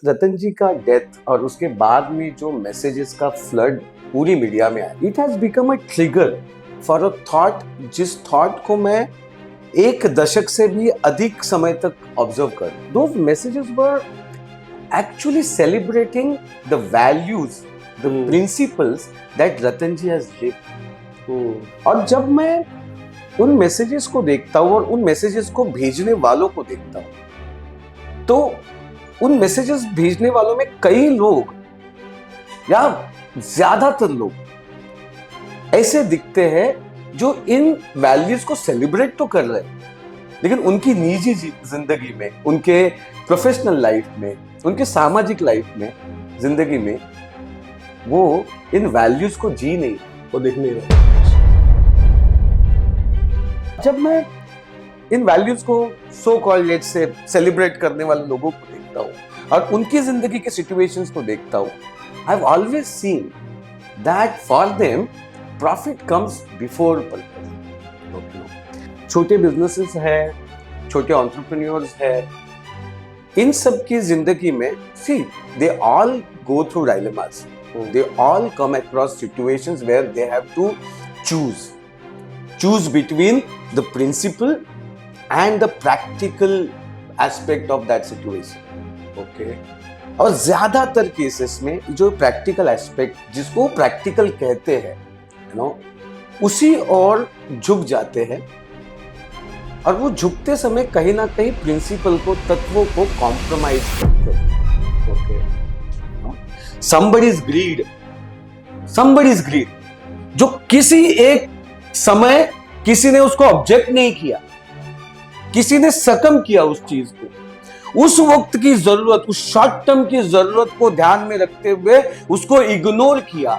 रतन जी का डेथ और उसके बाद में जो मैसेजेस का फ्लड पूरी मीडिया में आया, it has become a trigger for a thought, जिस थॉट को मैं एक दशक से भी अधिक समय तक ऑब्जर्व कर। Those messages were actually celebrating the values, the principles that Ratan ji has lived. और जब मैं उन मैसेजेस को देखता हूँ और उन मैसेजेस को भेजने वालों को देखता हूँ, तो उन मैसेजेस भेजने वालों में कई लोग या ज्यादातर लोग ऐसे दिखते हैं जो इन वैल्यूज को सेलिब्रेट तो कर रहे हैं, लेकिन उनकी निजी जिंदगी में, उनके प्रोफेशनल लाइफ में, उनके सामाजिक लाइफ में, जिंदगी में वो इन वैल्यूज को जी नहीं, वो देख नहीं रहे। जब मैं इन वैल्यूज को सो कॉल्ड से सेलिब्रेट करने वाले लोगों को देखता हूं और उनकी जिंदगी के सिचुएशंस को देखता हूं, I have always seen that for them profit comes before purpose. छोटे बिजनेसेस हैं, छोटे एंटरप्रेन्योर्स हैं, इन सब की जिंदगी में see they all go through dilemmas, they all come across situations where they have to choose between the principle and the practical aspect of that situation. Okay? और ज्यादातर केसेस में जो प्रैक्टिकल एस्पेक्ट, जिसको प्रैक्टिकल कहते हैं, you know, उसी और झुक जाते हैं, और वो झुकते समय कहीं ना कहीं प्रिंसिपल को, तत्वों को कॉम्प्रोमाइज करते हैं। ओके, somebody's greed, जो किसी एक समय किसी ने उसको ऑब्जेक्ट नहीं किया, किसी ने सकम किया उस चीज को, उस वक्त की जरूरत, उस शॉर्ट टर्म की जरूरत को ध्यान में रखते हुए उसको इग्नोर किया,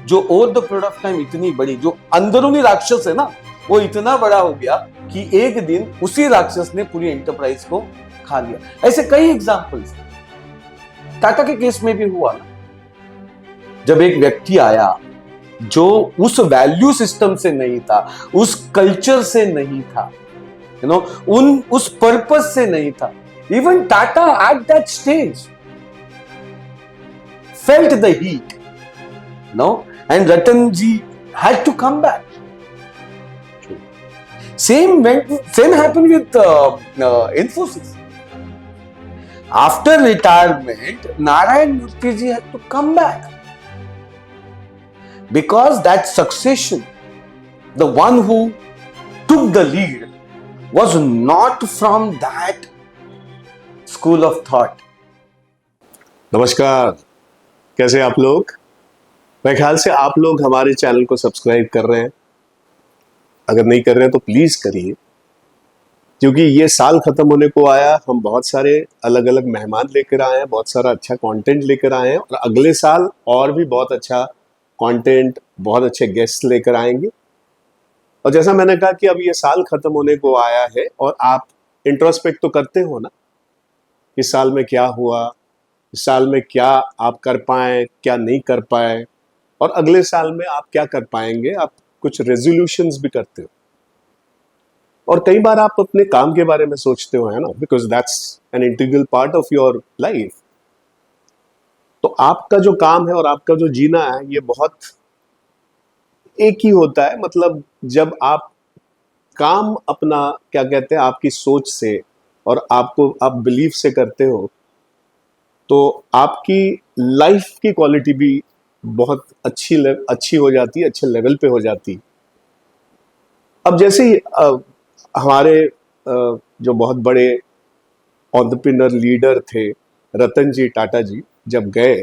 जो over the period of time इतनी बड़ी, जो अंदरूनी राक्षस है ना, वो इतना बड़ा हो गया कि एक दिन उसी राक्षस ने पूरी एंटरप्राइज को खा लिया। ऐसे कई एग्जांपल्स टाटा के केस में भी हुआ ना, जब एक व्यक्ति आया जो उस वैल्यू सिस्टम से नहीं था, उस कल्चर से नहीं था, यू नो, उस पर्पस से नहीं था। Even Tata at that stage felt the heat, no, and Ratan ji had to come back. Same happened with Infosys. After retirement, Narayan Murthy ji had to come back. Because that succession, the one who took the lead, was not from that school of thought. नमस्कार, कैसे आप लोग? मेरे ख्याल से आप लोग हमारे चैनल को सब्सक्राइब कर रहे हैं। अगर नहीं कर रहे हैं तो प्लीज करिए, क्योंकि ये साल खत्म होने को आया, हम बहुत सारे अलग अलग मेहमान लेकर आए हैं, बहुत सारा अच्छा कंटेंट लेकर आए हैं, और अगले साल और भी बहुत अच्छा कंटेंट, बहुत अच्छे गेस्ट लेकर आएंगे। और जैसा मैंने कहा कि अब ये साल खत्म होने को आया है और आप इंट्रोस्पेक्ट तो करते हो ना, इस साल में क्या हुआ, इस साल में क्या आप कर पाए, क्या नहीं कर पाए, और अगले साल में आप क्या कर पाएंगे। आप कुछ रेजोल्यूशंस भी करते हो, और कई बार आप अपने काम के बारे में सोचते हो, है ना, because that's an integral part of your life. तो आपका जो काम है और आपका जो जीना है, ये बहुत एक ही होता है। मतलब जब आप काम अपना, क्या कहते हैं, आपकी सोच से और आप बिलीफ से करते हो, तो आपकी लाइफ की क्वालिटी भी बहुत अच्छी हो जाती है, अच्छे लेवल पे हो जाती है। अब जैसे ही हमारे जो बहुत बड़े एंटरप्रेन्योर लीडर थे, रतन जी टाटा जी, जब गए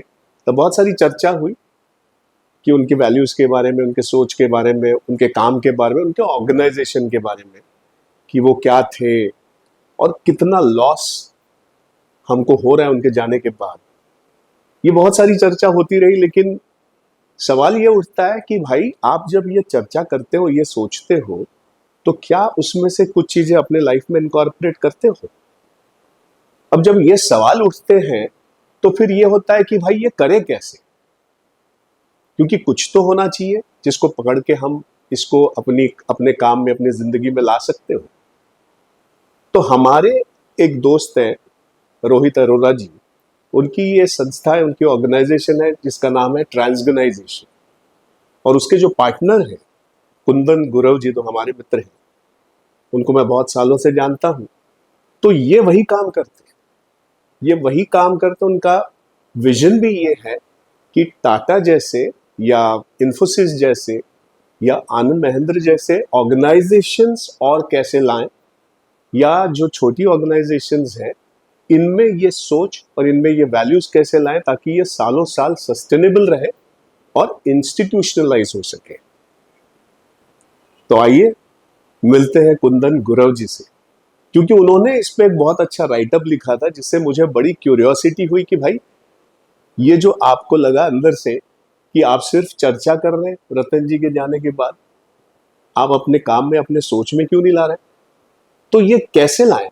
तो बहुत सारी चर्चा हुई कि उनके वैल्यूज के बारे में, उनके सोच के बारे में, उनके काम के बारे में, उनके ऑर्गेनाइजेशन के बारे में, कि वो क्या थे और कितना लॉस हमको हो रहा है उनके जाने के बाद। ये बहुत सारी चर्चा होती रही, लेकिन सवाल ये उठता है कि भाई, आप जब ये चर्चा करते हो, ये सोचते हो, तो क्या उसमें से कुछ चीजें अपने लाइफ में इनकॉर्पोरेट करते हो? अब जब ये सवाल उठते हैं तो फिर ये होता है कि भाई ये करें कैसे, क्योंकि कुछ तो होना चाहिए जिसको पकड़ के हम इसको अपने काम में, अपनी जिंदगी में ला सकते हो। तो हमारे एक दोस्त हैं रोहित अरोरा जी, उनकी ये संस्था है, उनकी ऑर्गेनाइजेशन है जिसका नाम है ट्रांसगनाइजेशन। और उसके जो पार्टनर हैं कुंदन गुरव जी, तो हमारे मित्र हैं, उनको मैं बहुत सालों से जानता हूं। तो ये वही काम करते हैं, ये वही काम करते हैं। उनका विजन भी ये है कि टाटा जैसे या इन्फोसिस जैसे या आनंद महिंद्रा जैसे ऑर्गेनाइजेशंस और कैसे लाएं, या जो छोटी ऑर्गेनाइजेशंस हैं इनमें ये सोच और इनमें ये वैल्यूज कैसे लाएं ताकि ये सालों साल सस्टेनेबल रहे और इंस्टीट्यूशनलाइज हो सके। तो आइए मिलते हैं कुंदन गुरव जी से, क्योंकि उन्होंने इस पे एक बहुत अच्छा राइटअप लिखा था जिससे मुझे बड़ी क्यूरियोसिटी हुई कि भाई ये जो आपको लगा अंदर से कि आप सिर्फ चर्चा कर रहे हैं रतन जी के जाने के बाद, आप अपने काम में अपने सोच में क्यों नहीं ला रहे, तो ये कैसे लाएं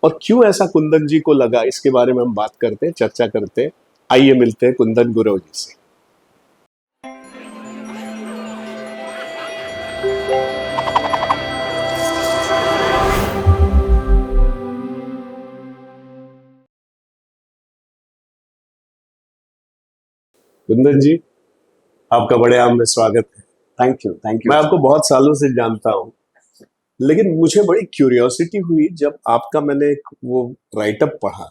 और क्यों ऐसा कुंदन जी को लगा, इसके बारे में हम बात करते हैं, चर्चा करते हैं। आइए मिलते हैं कुंदन गुरव जी से। कुंदन जी, आपका बड़े आम में स्वागत है। थैंक यू मैं आपको बहुत सालों से जानता हूं, लेकिन मुझे बड़ी क्यूरियोसिटी हुई जब आपका मैंने एक वो राइटअप पढ़ा।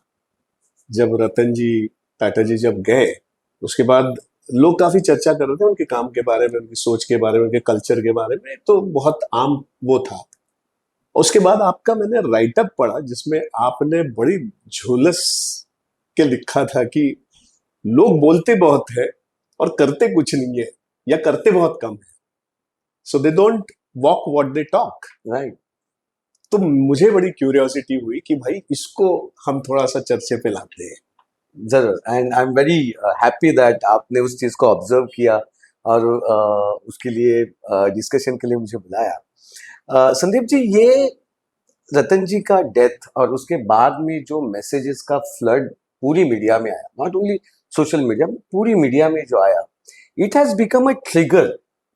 जब रतन जी, टाटा जी जब गए, उसके बाद लोग काफी चर्चा कर रहे थे उनके काम के बारे में, उनकी सोच के बारे में, उनके कल्चर के बारे में, तो बहुत आम वो था। उसके बाद आपका मैंने राइटअप पढ़ा जिसमें आपने बड़ी झोलस के लिखा था कि लोग बोलते बहुत है और करते कुछ नहीं है, या करते बहुत कम है, so they don't walk what they talk, right. तो मुझे बड़ी क्यूरियोसिटी हुई कि भाई इसको हम थोड़ा सा चर्चे पे लाते हैं। जरूर, and I am very happy that आपने उस चीज को ऑब्जर्व किया और उसके लिए डिस्कशन के लिए मुझे बुलाया। संदीप जी, ये रतन जी का डेथ और उसके बाद में जो मैसेजेस का फ्लड पूरी मीडिया में आया, नॉट ओनली सोशल मीडिया, पूरी मीडिया में जो आया, it has become a trigger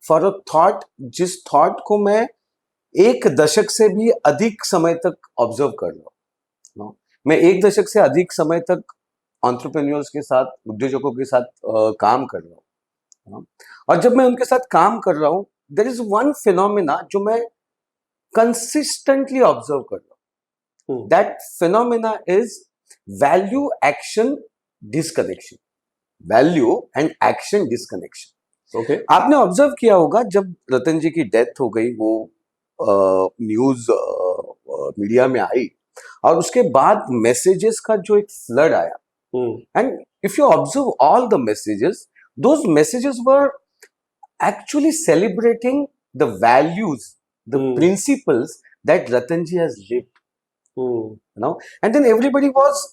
for a thought, जिस थॉट को मैं एक दशक से भी अधिक समय तक ऑब्जर्व कर रहा हूँ। मैं एक दशक से अधिक समय तक एंटरप्रेन्योर्स के साथ, उद्योजकों के साथ काम कर रहा हूँ। और जब मैं उनके साथ काम कर रहा हूँ, देयर इज वन फिनोमेना जो मैं कंसिस्टेंटली ऑब्जर्व कर रहा हूँ। That phenomena is value action disconnection, value and action disconnection. Okay, आपने ऑब्जर्व किया होगा जब रतन जी की डेथ हो गई, वो न्यूज मीडिया में आई और उसके बाद मैसेजेस का जो एक फ्लड आया, and if you observe all the messages, those messages were actually celebrating the values, the principles that Ratanji has lived, you know, and then everybody was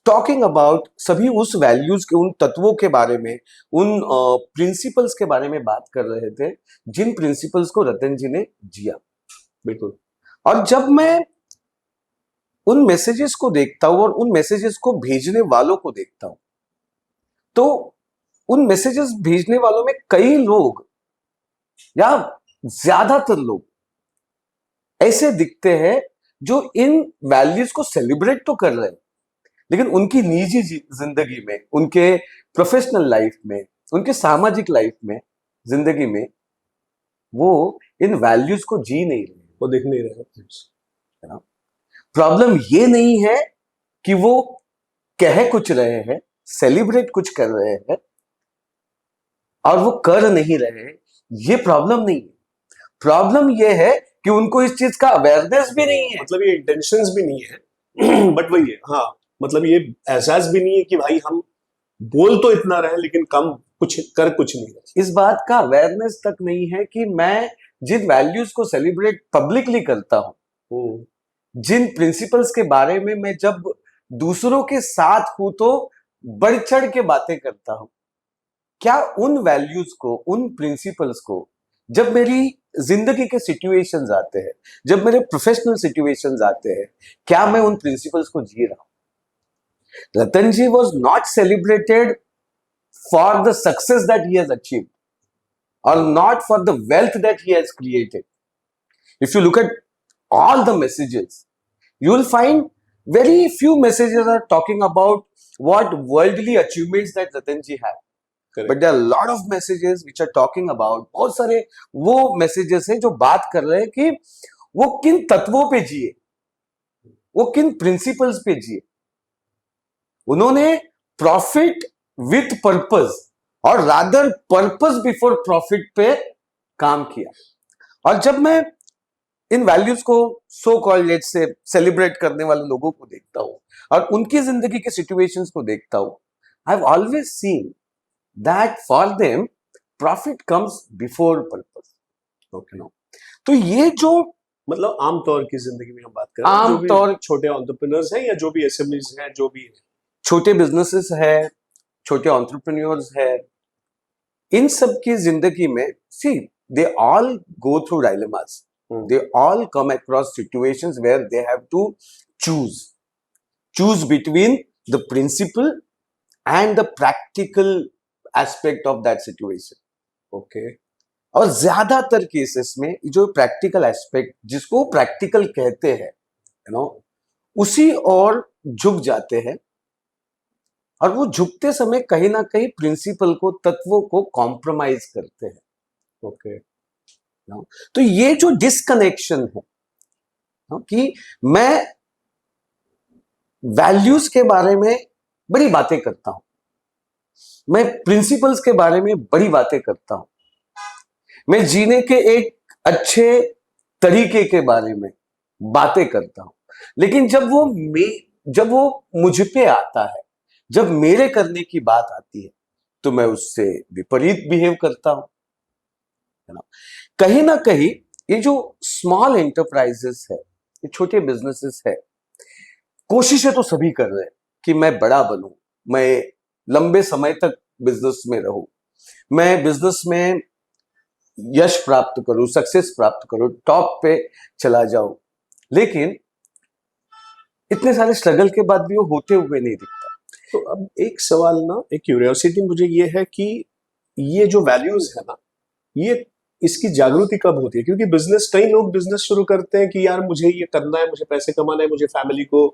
talking about, सभी उस values के, उन तत्वों के बारे में, उन principles के बारे में बात कर रहे थे जिन principles को रतन जी ने जिया। बिल्कुल। और जब मैं उन मैसेजेस को देखता हूं और उन मैसेजेस को भेजने वालों को देखता हूं, तो उन मैसेजेस भेजने वालों में कई लोग या ज्यादातर लोग ऐसे दिखते हैं जो इन वैल्यूज को सेलिब्रेट तो कर रहे हैं, लेकिन उनकी निजी जिंदगी में, उनके प्रोफेशनल लाइफ में, उनके सामाजिक लाइफ में, जिंदगी में वो इन वैल्यूज को जी नहीं रहे, वो दिख नहीं रहा। प्रॉब्लम ये नहीं है कि वो कह कुछ रहे हैं, सेलिब्रेट कुछ कर रहे हैं और वो कर नहीं रहे हैं, ये प्रॉब्लम नहीं है। प्रॉब्लम ये है कि उनको इस चीज का अवेयरनेस भी नहीं है, मतलब ये इंटेंशंस भी नहीं है बट वही है, हाँ, मतलब ये एहसास भी नहीं है कि भाई हम बोल तो इतना रहे लेकिन कम कुछ कर कुछ नहीं रहे। इस बात का अवेयरनेस तक नहीं है कि मैं जिन वैल्यूज को सेलिब्रेट पब्लिकली करता हूं, जिन प्रिंसिपल्स के बारे में मैं जब दूसरों के साथ हूं तो बढ़ चढ़ के बातें करता हूं, क्या उन वैल्यूज को, उन प्रिंसिपल्स को जब मेरी जिंदगी के सिचुएशंस आते हैं, जब मेरे प्रोफेशनल सिचुएशंस आते हैं, क्या मैं उन प्रिंसिपल्स को जी रहा हूं? Ratan ji was not celebrated for the success that he has achieved और not for the wealth that he has created. If you look at all the messages, you will find very few messages are talking about what worldly achievements that Ratan ji had. Correct. But there are a lot of messages which are talking about, बहुत सारे वो messages हैं जो बात कर रहे हैं कि वो किन तत्वों पे जिए, वो किन प्रिंसिपल्स पे जिए. उन्होंने प्रॉफिट विथ पर्पस और रादर पर्पस बिफोर प्रॉफिट पे काम किया. और जब मैं इन वैल्यूज को so called let's say celebrate करने वाले लोगों को देखता हूं और उनकी जिंदगी के सिचुएशंस को देखता हूं, I have always seen that for them profit comes before purpose. Okay no. तो ये जो मतलब आमतौर की जिंदगी में हम बात कर रहे हैं, जो भी आमतौर छोटे एंटरप्रेन्योर्स हैं या जो भी एसएमईज हैं, जो भी है, छोटे बिजनेसेस है, छोटे एंटरप्रेन्योर्स है, इन सब की जिंदगी में see they all go through dilemmas. They all come across situations where they have to choose between the principle and the practical aspect of that situation. Okay. और ज्यादातर केसेस में जो प्रैक्टिकल एस्पेक्ट जिसको प्रैक्टिकल कहते हैं, उसी और झुक जाते हैं. और वो झुकते समय कहीं ना कहीं प्रिंसिपल को, तत्वों को कॉम्प्रोमाइज करते हैं. ओके. तो ये जो डिसकनेक्शन है कि मैं वैल्यूज के बारे में बड़ी बातें करता हूं, मैं प्रिंसिपल्स के बारे में बड़ी बातें करता हूं, मैं जीने के एक अच्छे तरीके के बारे में बातें करता हूं, लेकिन जब वो मुझ पे आता है, जब मेरे करने की बात आती है, तो मैं उससे विपरीत बिहेव करता हूं. कहीं ना कहीं ये जो स्मॉल एंटरप्राइजेस है, ये छोटे बिजनेसेस है, कोशिशें तो सभी कर रहे हैं कि मैं बड़ा बनूं, मैं लंबे समय तक बिजनेस में रहूं, मैं बिजनेस में यश प्राप्त करूं, सक्सेस प्राप्त करूं, टॉप पे चला जाऊं. लेकिन इतने सारे स्ट्रगल के बाद भी वो होते हुए नहीं दिखता. तो अब एक सवाल ना, एक क्यूरियोसिटी मुझे ये है कि ये जो वैल्यूज है ना, ये इसकी जागृति कब होती है? क्योंकि कई लोग बिजनेस शुरू करते हैं कि यार मुझे ये करना है, मुझे पैसे कमाना है, मुझे फैमिली को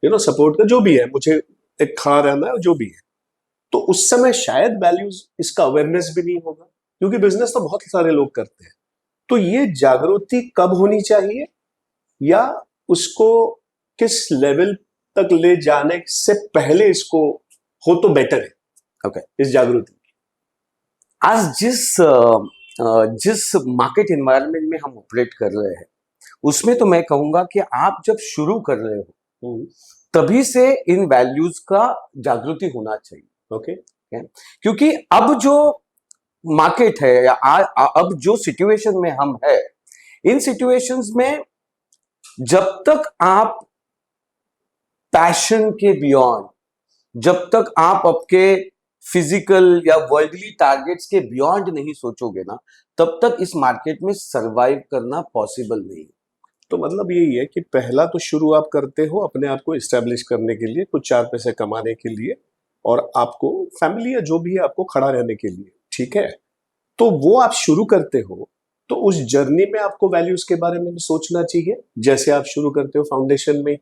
सपोर्ट कर, जो भी है, मुझे एक खड़ा रहना है, जो भी है. तो उस समय शायद वैल्यूज, इसका अवेयरनेस भी नहीं होगा, क्योंकि बिजनेस तो बहुत सारे लोग करते हैं. तो ये जागृति कब होनी चाहिए, या उसको किस लेवल तक ले जाने से पहले इसको हो तो बेटर है? ओके. इस जागृति आज जिस मार्केट एनवायरनमेंट में हम ऑपरेट कर रहे हैं, उसमें तो मैं कहूंगा कि आप जब शुरू कर रहे हो तभी से इन वैल्यूज का जागृति होना चाहिए. ओके. क्योंकि अब जो मार्केट है या अब जो सिचुएशन में हम है, इन सिचुएशंस में जब तक आप पैशन के बियॉन्ड, जब तक आप आपके फिजिकल या वर्ल्डली टारगेट्स के बियॉन्ड नहीं सोचोगे ना, तब तक इस मार्केट में सरवाइव करना पॉसिबल नहीं है. तो मतलब यही है कि पहला तो शुरू आप करते हो अपने आप को इस्टेब्लिश करने के लिए, कुछ 4 पैसे कमाने के लिए, और आपको फैमिली या जो भी है आपको खड़ा रहने के लिए, ठीक है. तो वो आप शुरू करते हो, तो उस जर्नी में आपको वैल्यूज के बारे में भी सोचना चाहिए, जैसे आप शुरू करते हो फाउंडेशन में.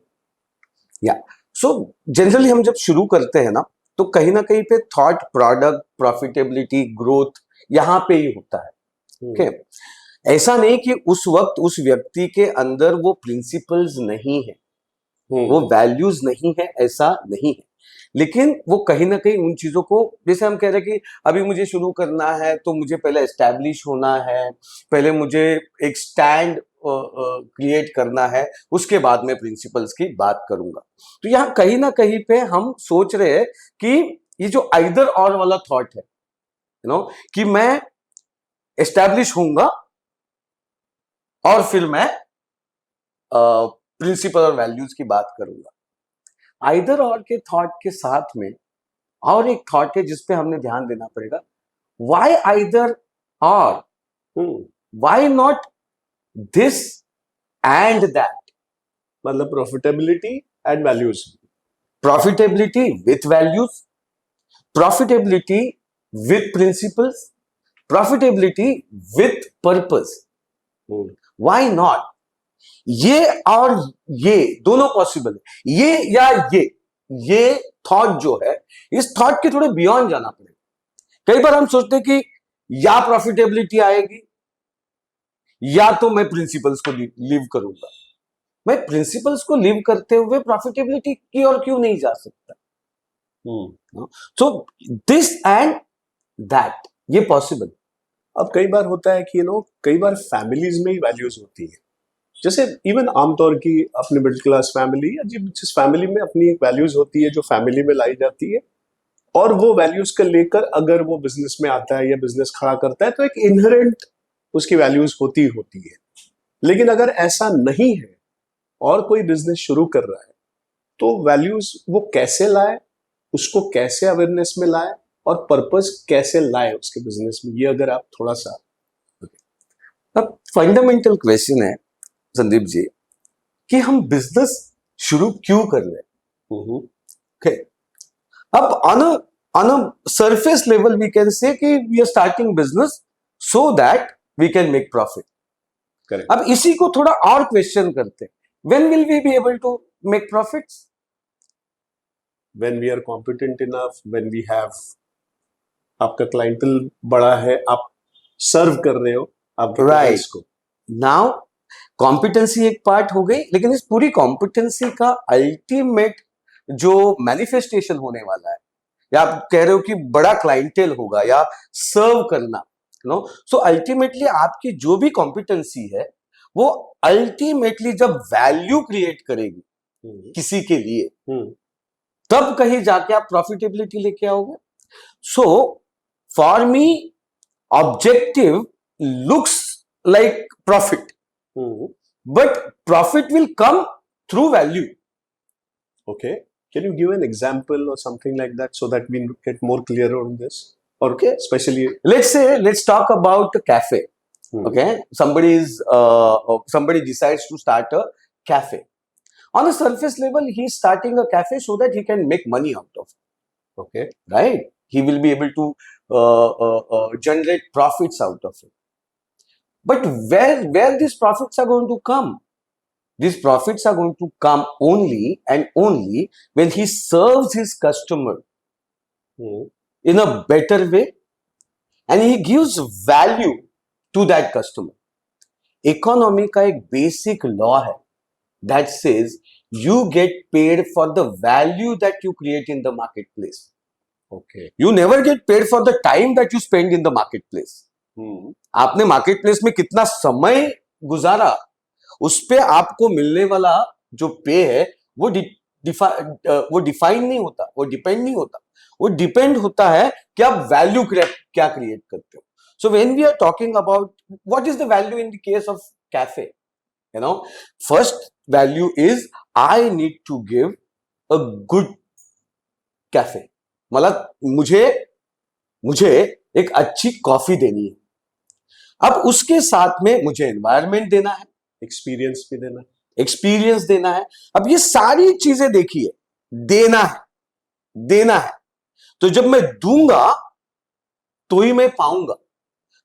या सो जनरली हम जब शुरू करते हैं ना, तो कहीं ना कहीं पे थॉट, प्रोडक्ट, प्रॉफिटेबिलिटी, ग्रोथ यहां पे ही होता है. ओके. ऐसा नहीं कि उस वक्त उस व्यक्ति के अंदर वो प्रिंसिपल्स नहीं है, वो वैल्यूज नहीं है, ऐसा नहीं है. लेकिन वो कहीं ना कहीं उन चीजों को, जैसे हम कह रहे हैं कि अभी मुझे शुरू करना है तो मुझे पहले एस्टैब्लिश होना है, पहले मुझे एक स्टैंड क्रिएट करना है, उसके बाद मैं प्रिंसिपल्स की बात करूंगा. तो यहाँ कहीं ना कहीं पे हम सोच रहे हैं कि ये जो आइदर और वाला थॉट है, कि मैं एस्टैब्लिश होऊंगा और फिर मैं प्रिंसिपल और वैल्यूज की बात करूंगा. आइदर और के थॉट के साथ में और एक थॉट है जिस पे हमने ध्यान देना पड़ेगा. Why either or, why not this and that? मतलब profitability and values, profitability with values, profitability with principles, profitability with purpose. Why not? ये और ये दोनों पॉसिबल है, ये या ये थॉट जो है, इस थॉट के थोड़े बियॉन्ड जाना पड़ेगा। कई बार हम सोचते हैं कि या प्रॉफिटेबिलिटी आएगी या तो मैं प्रिंसिपल्स को लीव करूंगा। मैं प्रिंसिपल्स को लीव करते हुए प्रॉफिटेबिलिटी की ओर क्यों नहीं जा सकता? सो दिस एंड दैट, ये पॉसिबल। अब कई बार होता है कि कई बार फैमिलीज में ही वैल्यूज होती है, जैसे इवन आमतौर की अपने मिडिल क्लास फैमिली या जिस फैमिली में अपनी एक वैल्यूज होती है जो फैमिली में लाई जाती है, और वो वैल्यूज को लेकर अगर वो बिजनेस में आता है या बिजनेस खड़ा करता है तो एक इनहेरेंट उसकी वैल्यूज होती है। लेकिन अगर ऐसा नहीं है और कोई बिजनेस शुरू कर रहा है तो वैल्यूज वो कैसे लाए, उसको कैसे अवेयरनेस में लाए और पर्पस कैसे लाए उसके बिजनेस में, ये अगर आप थोड़ा सा। अब फंडामेंटल क्वेश्चन है संदीप जी कि हम बिजनेस शुरू क्यों कर रहे हैं? Okay. अब on a surface level we can say कि we are starting business so that we can make profit. Correct. अब इसी को थोड़ा और क्वेश्चन करते हैं, when will we be able to make profits? When we are competent enough, when we have, आपका clientele बड़ा है, आप सर्व कर रहे हो आपके क्लाइंट्स को। नाउ कॉम्पिटेंसी एक पार्ट हो गई, लेकिन इस पूरी कॉम्पिटेंसी का अल्टीमेट जो मैनिफेस्टेशन होने वाला है, या आप कह रहे हो कि बड़ा क्लाइंटेल होगा या सर्व करना, सो अल्टीमेटली आपकी जो भी कॉम्पिटेंसी है वो अल्टीमेटली जब वैल्यू क्रिएट करेगी किसी के लिए, तब कहीं जाके आप प्रॉफिटेबिलिटी लेके आओगे। So for me objective looks like profit, but profit will come through value. Okay, can you give an example or something like that so that we get more clear on this? Okay, especially let's talk about a cafe. Okay, somebody decides to start a cafe. On a surface level, he's starting a cafe so that he can make money out of it. Okay, right? He will be able to generate profits out of it. But where these profits are going to come? These profits are going to come only and only when he serves his customer in a better way and he gives value to that customer. Economy का एक basic law है that says you get paid for the value that you create in the marketplace. Okay. You never get paid for the time that you spend in the marketplace. आपने market place में कितना समय गुजारा, उस पे आपको मिलने वाला जो पे है वो डिफाइन नहीं होता, वो डिपेंड नहीं होता, वो डिपेंड होता है कि आप वैल्यू क्या क्रिएट करते हो। So when we are talking about what is the value in the case of cafe, first value is I need to give a good cafe. मतलब मुझे एक अच्छी कॉफी देनी है। अब उसके साथ में मुझे एनवायरनमेंट देना है, एक्सपीरियंस देना है। अब ये सारी चीजें देखिए, देना है। तो जब मैं दूंगा तो ही मैं पाऊंगा।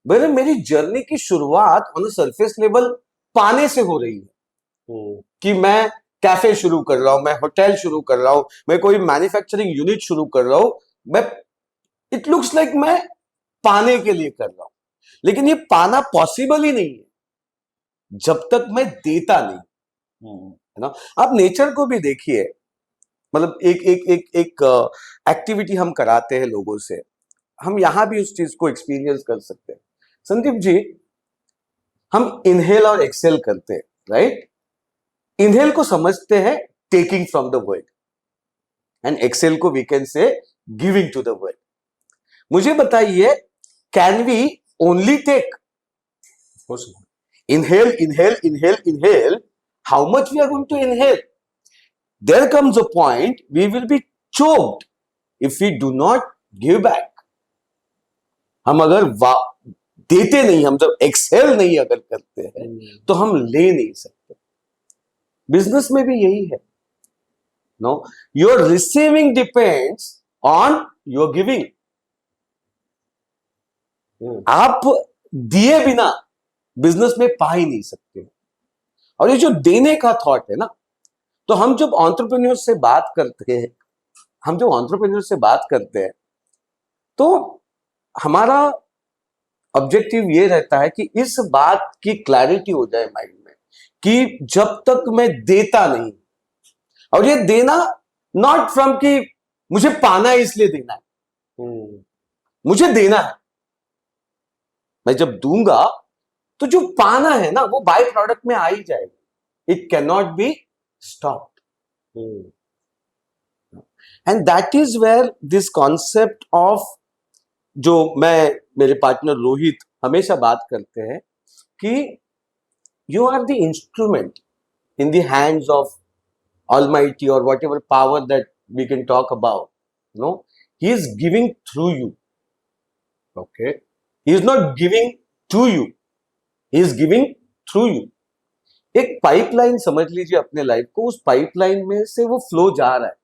मेरी जर्नी की शुरुआत ऑन सरफेस लेवल पाने से हो रही है कि मैं कैफे शुरू कर रहा हूं, मैं होटल शुरू कर रहा हूं, मैं कोई मैन्युफैक्चरिंग यूनिट शुरू कर रहा हूं, इट लुक्स लाइक मैं पाने के लिए कर रहा हूं, लेकिन ये पाना पॉसिबल ही नहीं है जब तक मैं देता नहीं, है ना। आप नेचर को भी देखिए, मतलब एक एक्टिविटी हम कराते हैं लोगों से, हम यहां भी उस चीज को एक्सपीरियंस कर सकते हैं। संदीप जी, हम इनहेल और एक्सेल करते हैं, राइट? इनहेल को समझते हैं taking from the world and exhale को we can say giving to the world. मुझे बताइए, can we only take? Of course not. Inhale. How much we are going to inhale? There comes a point we will be choked if we do not give back. हम अगर देते नहीं, हम जब Excel नहीं अगर करते हैं तो हम ले नहीं सकते। बिजनेस में भी यही है। No, your receiving depends on your giving. आप दिए बिना बिजनेस में पा ही नहीं सकते। और ये जो देने का थॉट है ना, तो हम जब एंटरप्रेन्योर से बात करते हैं, तो हमारा ऑब्जेक्टिव ये रहता है कि इस बात की क्लैरिटी हो जाए माइंड में कि जब तक मैं देता नहीं, और ये देना नॉट फ्रॉम कि मुझे पाना है इसलिए देना है, मुझे देना है, मैं जब दूंगा तो जो पाना है ना वो बाय प्रोडक्ट में आ ही जाएगा, it can not be stopped. And that is where this concept of, जो मैं मेरे पार्टनर रोहित हमेशा बात करते हैं कि you are the instrument in the hands of almighty और whatever power that we can talk about, no, he is giving through you, okay, he is not giving to you, he is giving through you. एक pipeline समझ लीजिए अपने life को, उस pipeline में से वो फ्लो जा रहा है,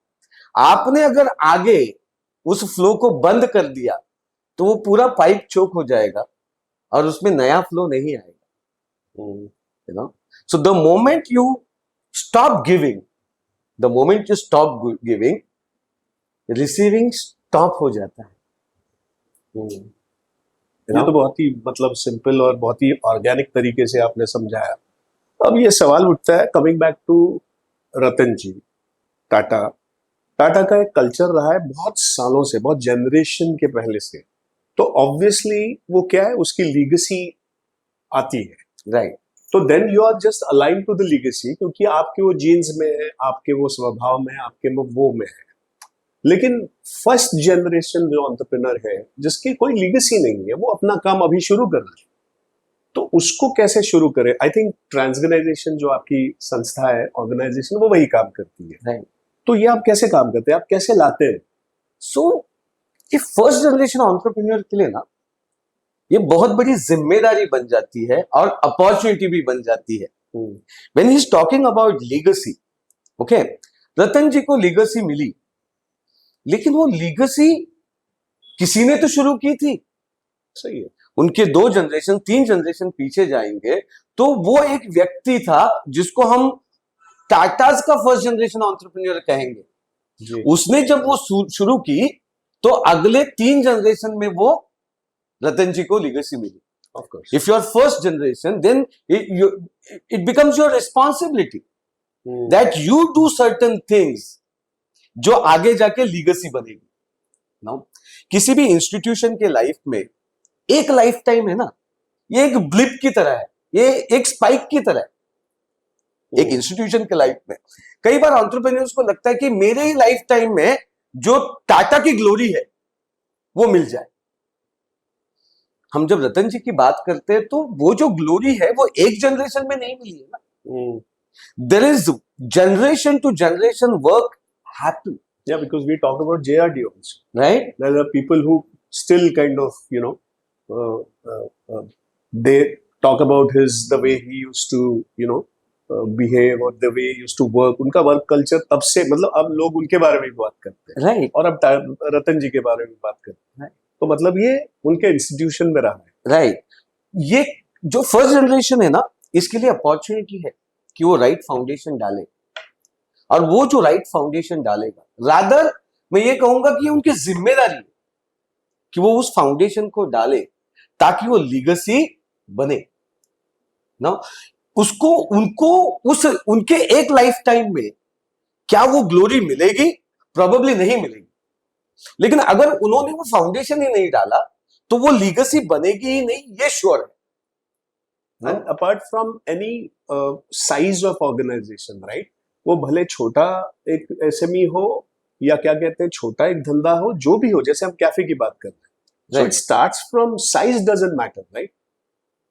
आपने अगर आगे उस फ्लो को बंद कर दिया तो वो पूरा पाइप चोक हो जाएगा और उसमें नया फ्लो नहीं आएगा, you know. So the moment you stop giving, receiving stop हो जाता है। ये तो बहुत ही मतलब सिंपल और बहुत ही ऑर्गेनिक तरीके से आपने समझाया। अब ये सवाल उठता है, कमिंग बैक टू रतन जी, टाटा का एक कल्चर रहा है बहुत सालों से, बहुत जनरेशन के पहले से, तो ऑब्वियसली वो क्या है, उसकी लीगेसी आती है, राइट। तो then you are just align to the legacy, क्योंकि आपके वो जीन्स में है, आपके वो स्वभाव में है, आपके वो में है। लेकिन फर्स्ट जनरेशन जो एंटरप्रेन्योर है जिसकी कोई लीगेसी नहीं है, वो अपना काम अभी शुरू कर रहा है, तो उसको कैसे शुरू करे? आई थिंक ट्रांसगनाइजेशन जो आपकी संस्था है, ऑर्गेनाइजेशन, वो वही काम करती है, राइट। तो ये आप कैसे काम करते हैं, आप कैसे लाते हैं? सो ये फर्स्ट जनरेशन एंटरप्रेन्योर के लिए ना ये बहुत बड़ी जिम्मेदारी बन जाती है और अपॉर्चुनिटी भी बन जाती है। When he is talking about legacy, okay, Ratan ji को लीगेसी मिली, लेकिन वो लीगेसी किसी ने तो शुरू की थी, सही है। उनके 2 जनरेशन 3 जनरेशन पीछे जाएंगे तो वो एक व्यक्ति था जिसको हम टाटाज का फर्स्ट जनरेशन एंटरप्रेन्योर कहेंगे जी। उसने जब वो शुरू की तो अगले 3 जनरेशन में वो रतन जी को लीगेसी मिली। Of course. If you are first generation, then it becomes your responsibility that you do certain things जो आगे जाके लीगेसी बनेगी। Now, किसी भी इंस्टीट्यूशन के लाइफ में एक लाइफ टाइम है ना, ये एक ब्लिप की तरह है, ये एक स्पाइक की तरह है। एक इंस्टीट्यूशन के लाइफ में कई बार एंटरप्रेन्योर्स को लगता है कि मेरे ही लाइफ टाइम में जो टाटा की ग्लोरी है वो मिल जाए। हम जब रतन जी की बात करते हैं तो वो जो ग्लोरी है वो एक जनरेशन में नहीं मिली है ना, there is generation to generation work happen. Yeah, because we talk about JRD also, right? There are people who still kind of, they talk about the way he used to, behave or the way he used to work. उनका work culture तब से, मतलब अब लोग उनके बारे में भी बात करते हैं, राइट, और अब रतन जी के बारे में बात करते हैं, तो मतलब ये उनके इंस्टीट्यूशन में रहा है, राइट। ये जो फर्स्ट जनरेशन है ना, इसके लिए अपॉर्चुनिटी है कि वो राइट फाउंडेशन डाले, और वो जो राइट फाउंडेशन डालेगा, रादर मैं ये कहूंगा कि उनकी जिम्मेदारी है कि वो उस फाउंडेशन को डाले ताकि वो लीगेसी बने ना। उसको उनको उनके एक लाइफ टाइम में क्या वो ग्लोरी मिलेगी? प्रोबेबली नहीं मिलेगी, लेकिन अगर उन्होंने वो फाउंडेशन ही नहीं डाला तो वो लीगेसी बनेगी ही नहीं, ये श्योर है। And apart from any size of organization, right? वो भले छोटा एक SME हो या क्या कहते हैं, छोटा एक धंधा हो, जो भी हो, जैसे हम कैफे की बात कर रहे हैं, so it starts from size doesn't matter, right?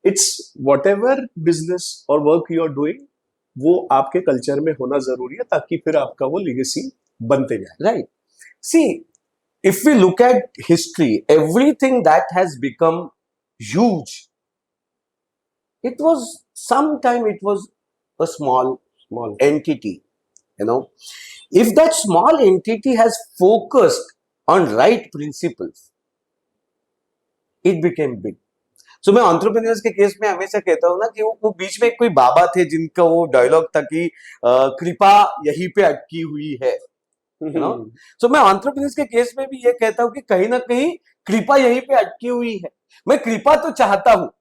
It's whatever business or work you are doing, वो आपके कल्चर में होना जरूरी है ताकि फिर आपका वो लीगेसी बनते जाए, right. See, if we look at history, everything that has become huge, it was sometime it was a small entity, if that small entity has focused on right principles, it became big. सो मैं entrepreneurs के case में हमेशा कहता हूँ ना कि वो बीच में कोई बाबा थे जिनका वो डायलॉग था कि कृपा यहीं पे अटकी हुई है, यू नो। सो मैं एंटरप्रेन्योर्स के केस में भी ये कहता हूँ कि कहीं ना कहीं कृपा यहीं पे अटकी हुई है। मैं कृपा तो चाहता हूँ,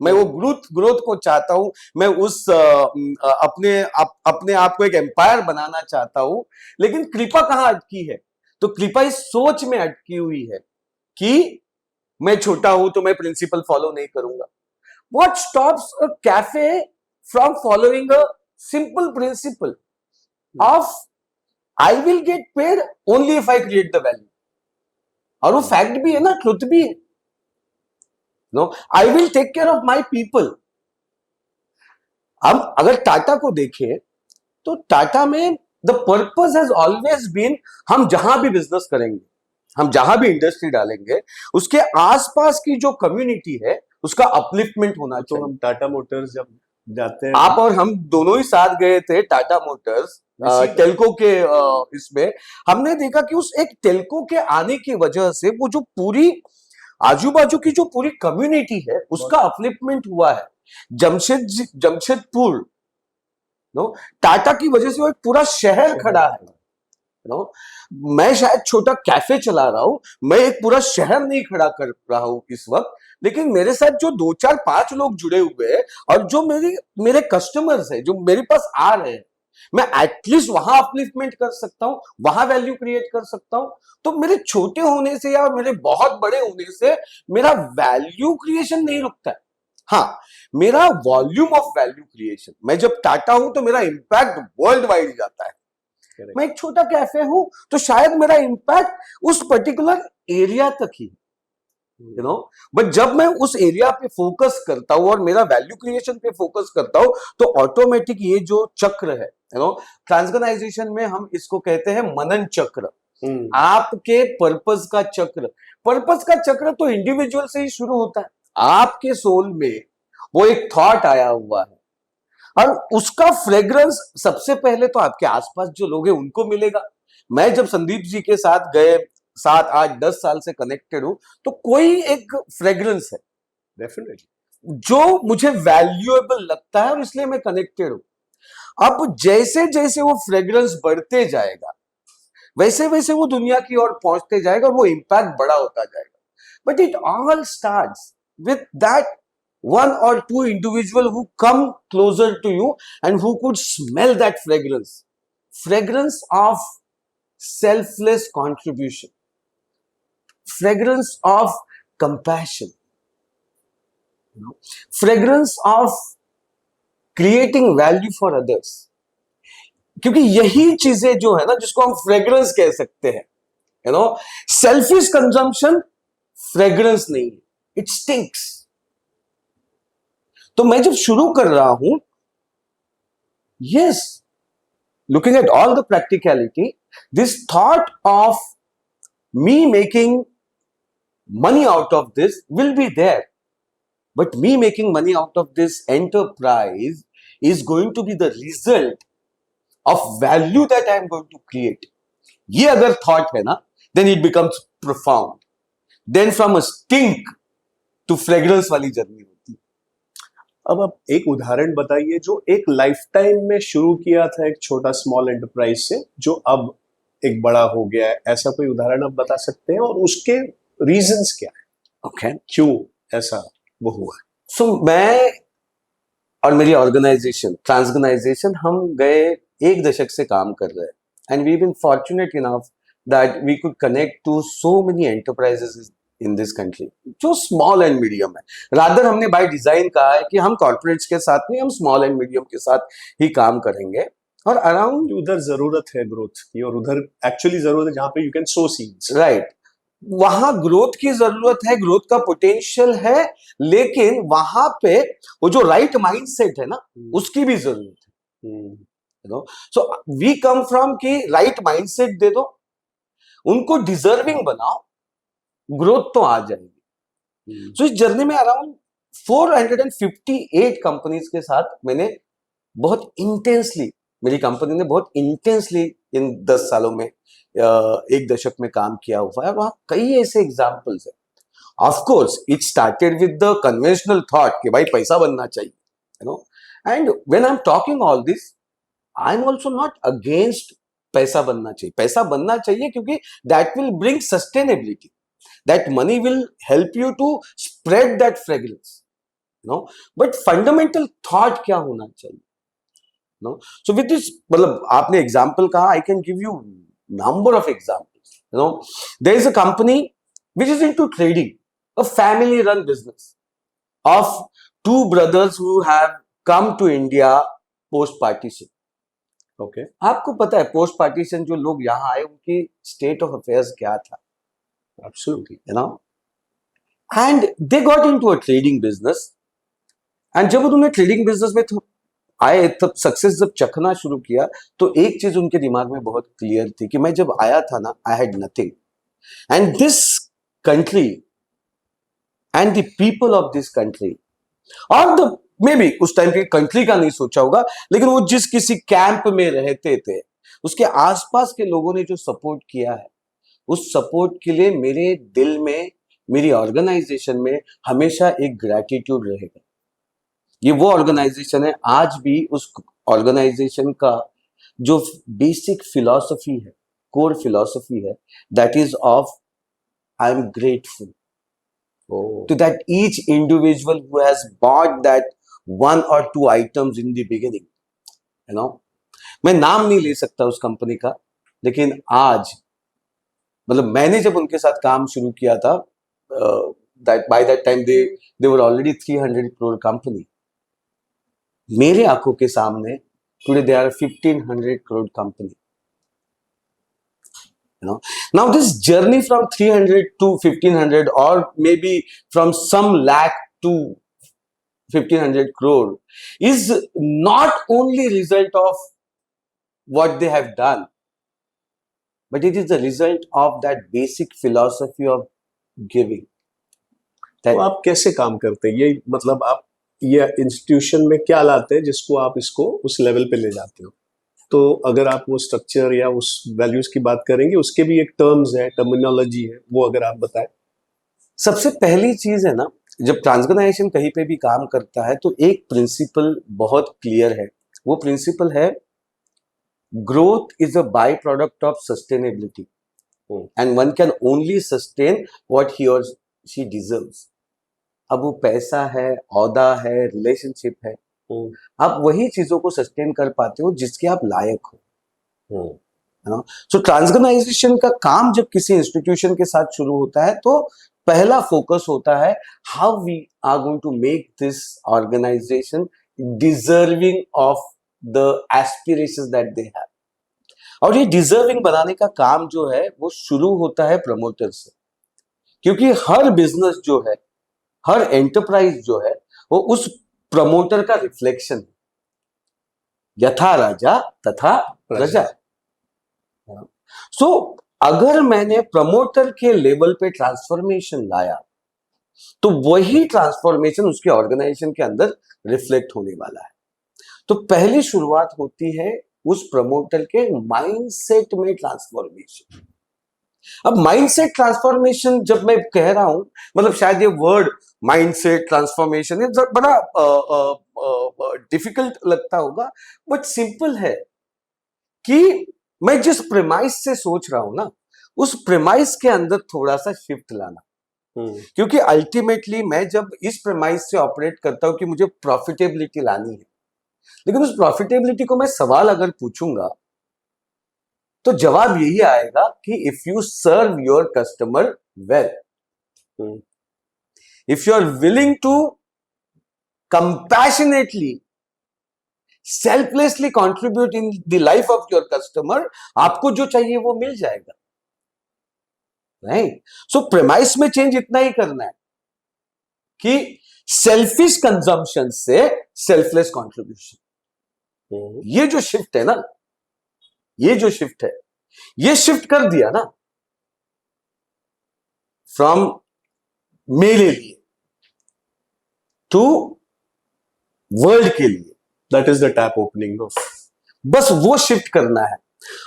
मैं वो ग्रोथ को चाहता हूं, मैं उस अपने आप को एक एम्पायर बनाना चाहता हूं, लेकिन कृपा कहां अटकी है? तो कृपा इस सोच में अटकी हुई है कि मैं छोटा हूं तो मैं प्रिंसिपल फॉलो नहीं करूंगा। What stops a cafe from following a simple principle of I will get paid only if I create the value? और वो फैक्ट भी है ना, ट्रुथ भी है। No, I will take care of my people. हम अगर टाटा को देखें तो टाटा में the purpose has always been, हम जहां भी बिजनेस करेंगे, हम जहां भी इंडस्ट्री डालेंगे, उसके आसपास की जो कम्युनिटी है उसका अपलिफ्टमेंट होना तो चाहिए। हम टाटा मोटर्स जब जाते हैं, आप और हम दोनों ही साथ गए थे टाटा मोटर्स टेल्को के इसमें, हमने देखा कि उस एक टेल्को के आने की वजह से वो जो पूरी आजू बाजू की जो पूरी कम्युनिटी है उसका अपलिफ्टमेंट हुआ है। जमशेदपुर, नो, टाटा की वजह से वो एक पूरा शहर खड़ा है। नो, मैं शायद छोटा कैफे चला रहा हूं, मैं एक पूरा शहर नहीं खड़ा कर रहा हूं इस वक्त, लेकिन मेरे साथ जो 2 4 5 लोग जुड़े हुए हैं और जो मेरे कस्टमर्स हैं जो मेरे पास आ रहे हैं, मैं एटलीस्ट वहां अपलिफ्टमेंट कर सकता हूं, वहां वैल्यू क्रिएट कर सकता हूं। तो मेरे छोटे होने से या मेरे बहुत बड़े होने से मेरा वैल्यू क्रिएशन नहीं रुकता है। हाँ, मेरा वॉल्यूम ऑफ वैल्यू क्रिएशन, मैं जब टाटा हूं तो मेरा इंपैक्ट वर्ल्ड वाइड जाता है। मैं एक छोटा कैफे हूं तो शायद मेरा इंपैक्ट उस पर्टिकुलर एरिया तक ही, यू नो। बट जब मैं उस एरिया पे फोकस करता हूं और मेरा वैल्यू क्रिएशन पे फोकस करता हूं तो ऑटोमेटिक ये जो चक्र है, यू नो, ट्रांसऑर्गेनाइजेशन में हम इसको कहते हैं मनन चक्र। आपके पर्पस का चक्र, पर्पस का चक्र तो इंडिविजुअल से ही शुरू होता है। आपके सोल में वो एक थॉट आया हुआ है और उसका फ्रेग्रेंस सबसे पहले तो आपके आसपास जो लोग हैं उनको मिलेगा। मैं जब संदीप जी के साथ गए 7 8 10 साल से कनेक्टेड हूं, तो कोई एक फ्रेग्रेंस है डेफिनेटली जो मुझे वैल्यूएबल लगता है और इसलिए मैं कनेक्टेड हूं। अब जैसे जैसे वो फ्रेग्रेंस बढ़ते जाएगा वैसे वैसे वो दुनिया की ओर पहुंचते जाएगा और वो इंपैक्ट बड़ा होता जाएगा। But it all starts with that one or two individual who come closer to you and who could smell that fragrance of selfless contribution, fragrance of compassion, you know, fragrance of creating value for others। क्योंकि यही चीजें जो है ना जिसको हम fragrance कह सकते हैं, you know, selfish consumption fragrance नहीं है, इट स्टिंक्स। तो मैं जब शुरू कर रहा हूं, yes, looking at all the practicality, this thought of me making money out of this will be there, but me making money out of this enterprise is going to be the result of value that I am going to create। ये अगर thought है ना, then it becomes profound, then from a stink to fragrance वाली journey होती है। अब आप एक उदाहरण बताइए जो एक लाइफ टाइम में शुरू किया था एक छोटा स्मॉल एंटरप्राइज से जो अब एक बड़ा हो गया है, ऐसा कोई उदाहरण आप बता सकते हैं और उसके रीजंस क्या है? ओके, क्यों ऐसा वो हुआ? सो मैं और मेरी ऑर्गेनाइजेशन ट्रांसऑर्गेनाइजेशन हम गए 1 दशक से काम कर रहे हैं and we been fortunate enough that we could connect to so many enterprises in this country जो स्मॉल एंड मीडियम है। रादर हमने बाय डिजाइन कहा है कि हम कॉर्पोरेट्स के साथ नहीं, हम स्मॉल एंड मीडियम के साथ ही काम करेंगे। और अराउंड उधर जरूरत है ग्रोथ की और उधर एक्चुअली जरूरत है जहां पे you can so seeds, right, वहां ग्रोथ की जरूरत है, ग्रोथ का पोटेंशियल है, लेकिन वहां पे वो जो राइट माइंडसेट है ना उसकी भी जरूरत है, you know. So we come from कि राइट माइंडसेट दे दो, उनको डिजर्विंग बनाओ, ग्रोथ तो आ जाएगी। सो इस जर्नी में अराउंड 458 कंपनीज के साथ मैंने बहुत इंटेंसली, मेरी कंपनी ने बहुत इंटेंसली इन 10 सालों में 1 दशक में काम किया हुआ है। वहां कई ऐसे एग्जाम्पल्स है of course it started with the conventional thought कि भाई पैसा बनना चाहिए, you know, and when I am talking all this, I am also not against पैसा बनना चाहिए, पैसा बनना चाहिए क्योंकि that will bring sustainability, that money will help you to spread that fragrance, you know, but fundamental thought क्या होना चाहिए, नो. सो विद दिस, मतलब आपने एग्जांपल कहा, I can give you number of examples, you know. There is a company which is into trading, a family run business of two brothers who have come to India post partition. Okay. आपको पता है post partition जो लोग यहाँ आए उनकी state of affairs क्या था, absolutely. You know, and they got into a trading business. And जब उन्होंने ट्रेडिंग बिजनेस में आए, तब सक्सेस जब चखना शुरू किया, तो एक चीज उनके दिमाग में बहुत क्लियर थी कि मैं जब आया था ना, I had nothing, and this country and the people of this country, और द मे बी उस टाइम की कंट्री का नहीं सोचा होगा, लेकिन वो जिस किसी कैंप में रहते थे, उसके आसपास के लोगों ने जो सपोर्ट किया है, उस सपोर्ट के लिए मेरे दिल में, मेरी ऑर्गेनाइजेशन में हमेशा एक ग्रैटिट्यूड रहेगा. ये वो ऑर्गेनाइजेशन है, आज भी उस ऑर्गेनाइजेशन का जो बेसिक फिलॉसफी है, कोर फिलॉसफी है, that is of I am grateful to that each individual who has bought that one or two items in the beginning, you know. मैं नाम नहीं ले सकता उस कंपनी का, लेकिन आज, मतलब मैंने जब उनके साथ काम शुरू किया था, that by that time they were already 300 crore company. मेरे आंखों के सामने today they are a 1500 crore company. You know, now this journey from 300 to 1500, or maybe from some lakh to 1500 crore, is not only result of what they have done, but it is the result of that basic philosophy of giving. तो आप कैसे काम करते हैं? ये मतलब आप ये इंस्टीट्यूशन में क्या लाते हैं जिसको आप इसको उस लेवल पे ले जाते हो? तो अगर आप वो स्ट्रक्चर या उस वैल्यूज की बात करेंगे, उसके भी एक टर्म्स है, टर्मिनोलॉजी है, वो अगर आप बताएं. सबसे पहली चीज है ना, जब ट्रांसफॉर्मेशन कहीं पे भी काम करता है तो एक प्रिंसिपल बहुत क्लियर है. वो प्रिंसिपल है, growth is a by product of sustainability, and one can only sustain what he और शी डिजर्व्स. अब वो पैसा है, औहदा है, रिलेशनशिप है, आप वही चीजों को सस्टेन कर पाते हो जिसके आप लायक हो, है ना. सो ट्रांसफॉर्मेशन का काम जब किसी इंस्टीट्यूशन के साथ शुरू होता है, तो पहला फोकस होता है how we are going to make this organisation deserving of the aspirations that they have. और ये डिजर्विंग बनाने का काम जो है वो शुरू होता है प्रमोटर से, क्योंकि हर बिजनेस जो है, हर एंटरप्राइज जो है, वो उस प्रमोटर का रिफ्लेक्शन है. यथा राजा तथा प्रजा. सो अगर मैंने प्रमोटर के लेवल पे ट्रांसफॉर्मेशन लाया, तो वही ट्रांसफॉर्मेशन उसके ऑर्गेनाइजेशन के अंदर रिफ्लेक्ट होने वाला है. तो पहली शुरुआत होती है उस प्रमोटर के माइंडसेट में ट्रांसफॉर्मेशन. अब माइंडसेट ट्रांसफॉर्मेशन जब मैं कह रहा हूं, मतलब शायद ये वर्ड माइंडसेट ट्रांसफॉर्मेशन बड़ा डिफिकल्ट लगता होगा, बट सिंपल है कि मैं जिस प्रेमाइस से सोच रहा हूं ना, उस प्रेमाइस के अंदर थोड़ा सा शिफ्ट लाना. क्योंकि अल्टीमेटली मैं जब इस प्रेमाइस से ऑपरेट करता हूं कि मुझे प्रॉफिटेबिलिटी लानी है, लेकिन उस प्रॉफिटेबिलिटी को मैं सवाल अगर पूछूंगा, तो जवाब यही आएगा कि if you serve your customer well, if you are willing to compassionately, selflessly contribute in the life of your customer, आपको जो चाहिए वो मिल जाएगा. राइट. सो प्रेमाइस में चेंज इतना ही करना है कि सेल्फिश कंजम्पशन से सेल्फलेस कंट्रीब्यूशन. ये जो शिफ्ट है ना, ये जो शिफ्ट है, ये शिफ्ट कर दिया ना फ्रॉम मेरे लिए टू वर्ल्ड के लिए, that is the tap opening of. बस वो शिफ्ट करना है.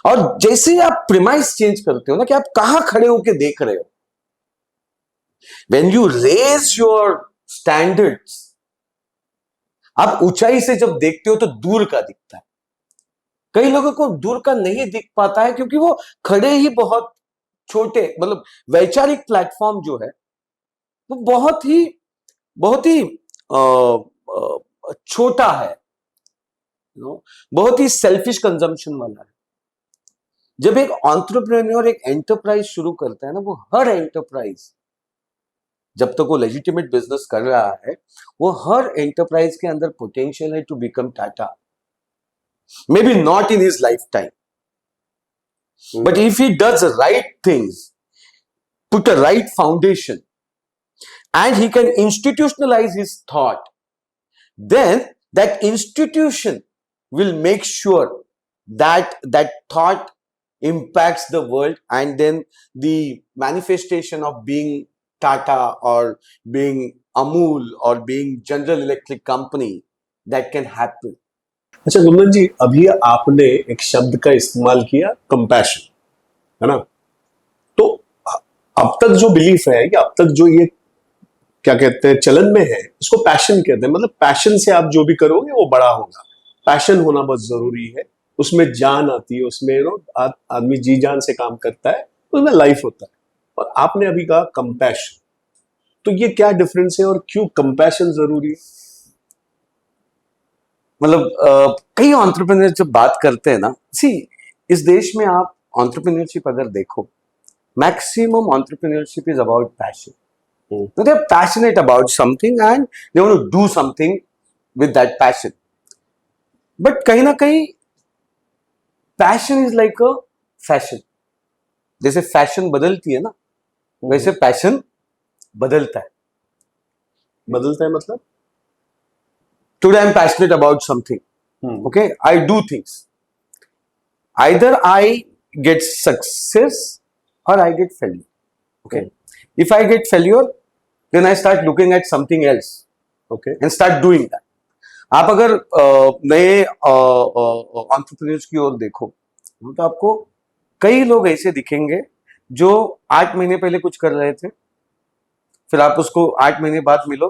और जैसे ही आप प्रेमाइस चेंज करते हो ना, कि आप कहां खड़े होकर देख रहे हो, When you raise your standards, आप ऊंचाई से जब देखते हो तो दूर का दिखता है। कई लोगों को दूर का नहीं दिख पाता है क्योंकि वो खड़े ही बहुत छोटे, मतलब वैचारिक प्लेटफॉर्म जो है वो बहुत ही छोटा है, बहुत ही सेल्फिश कंजम्पशन वाला है। जब एक एंटरप्रेन्योर एक एंटरप्राइज शुरू करता है ना, वो हर एंटरप्राइज, जब तक वो लेजिटिमेट बिजनेस कर रहा है, वो हर एंटरप्राइज के अंदर पोटेंशियल है to become Tata. Maybe not in his lifetime, but if he does right things, put a right foundation, and he can institutionalize his thought, then that institution will make sure that that thought impacts the world, and then the manifestation of being Tata or being Amul or being General Electric company, that can happen. अच्छा गुंजन जी, अभी आपने एक शब्द का इस्तेमाल किया, compassion, है ना? तो अब तक जो बिलीफ है या अब तक जो ये क्या कहते हैं चलन में है, इसको पैशन कहते हैं। मतलब पैशन से आप जो भी करोगे वो बड़ा होगा। पैशन होना बहुत जरूरी है, उसमें जान आती है, उसमें आदमी जी जान से काम करता है, उसमें लाइफ होता है। और आपने अभी कहा कंपैशन, तो ये क्या डिफरेंस है और क्यों कंपैशन जरूरी है? मतलब कई एंटरप्रेन्योर जब बात करते हैं ना, इस देश में आप एंटरप्रेन्योरशिप अगर देखो, maximum entrepreneurship is about passion. So they're passionate about something and they want to do something with that passion. But कहीं ना कहीं passion is like a fashion. जैसे फैशन बदलती है ना, वैसे पैशन बदलता है। बदलता है मतलब? Today I'm passionate about something. Okay, I do things. Either I get success or I get failure. Okay. If I get failure, then I start looking at something else. Okay. And start doing that. आप अगर नए entrepreneurs की ओर देखो तो आपको कई लोग ऐसे दिखेंगे जो 8 महीने पहले कुछ कर रहे थे, फिर आप उसको 8 महीने बाद मिलो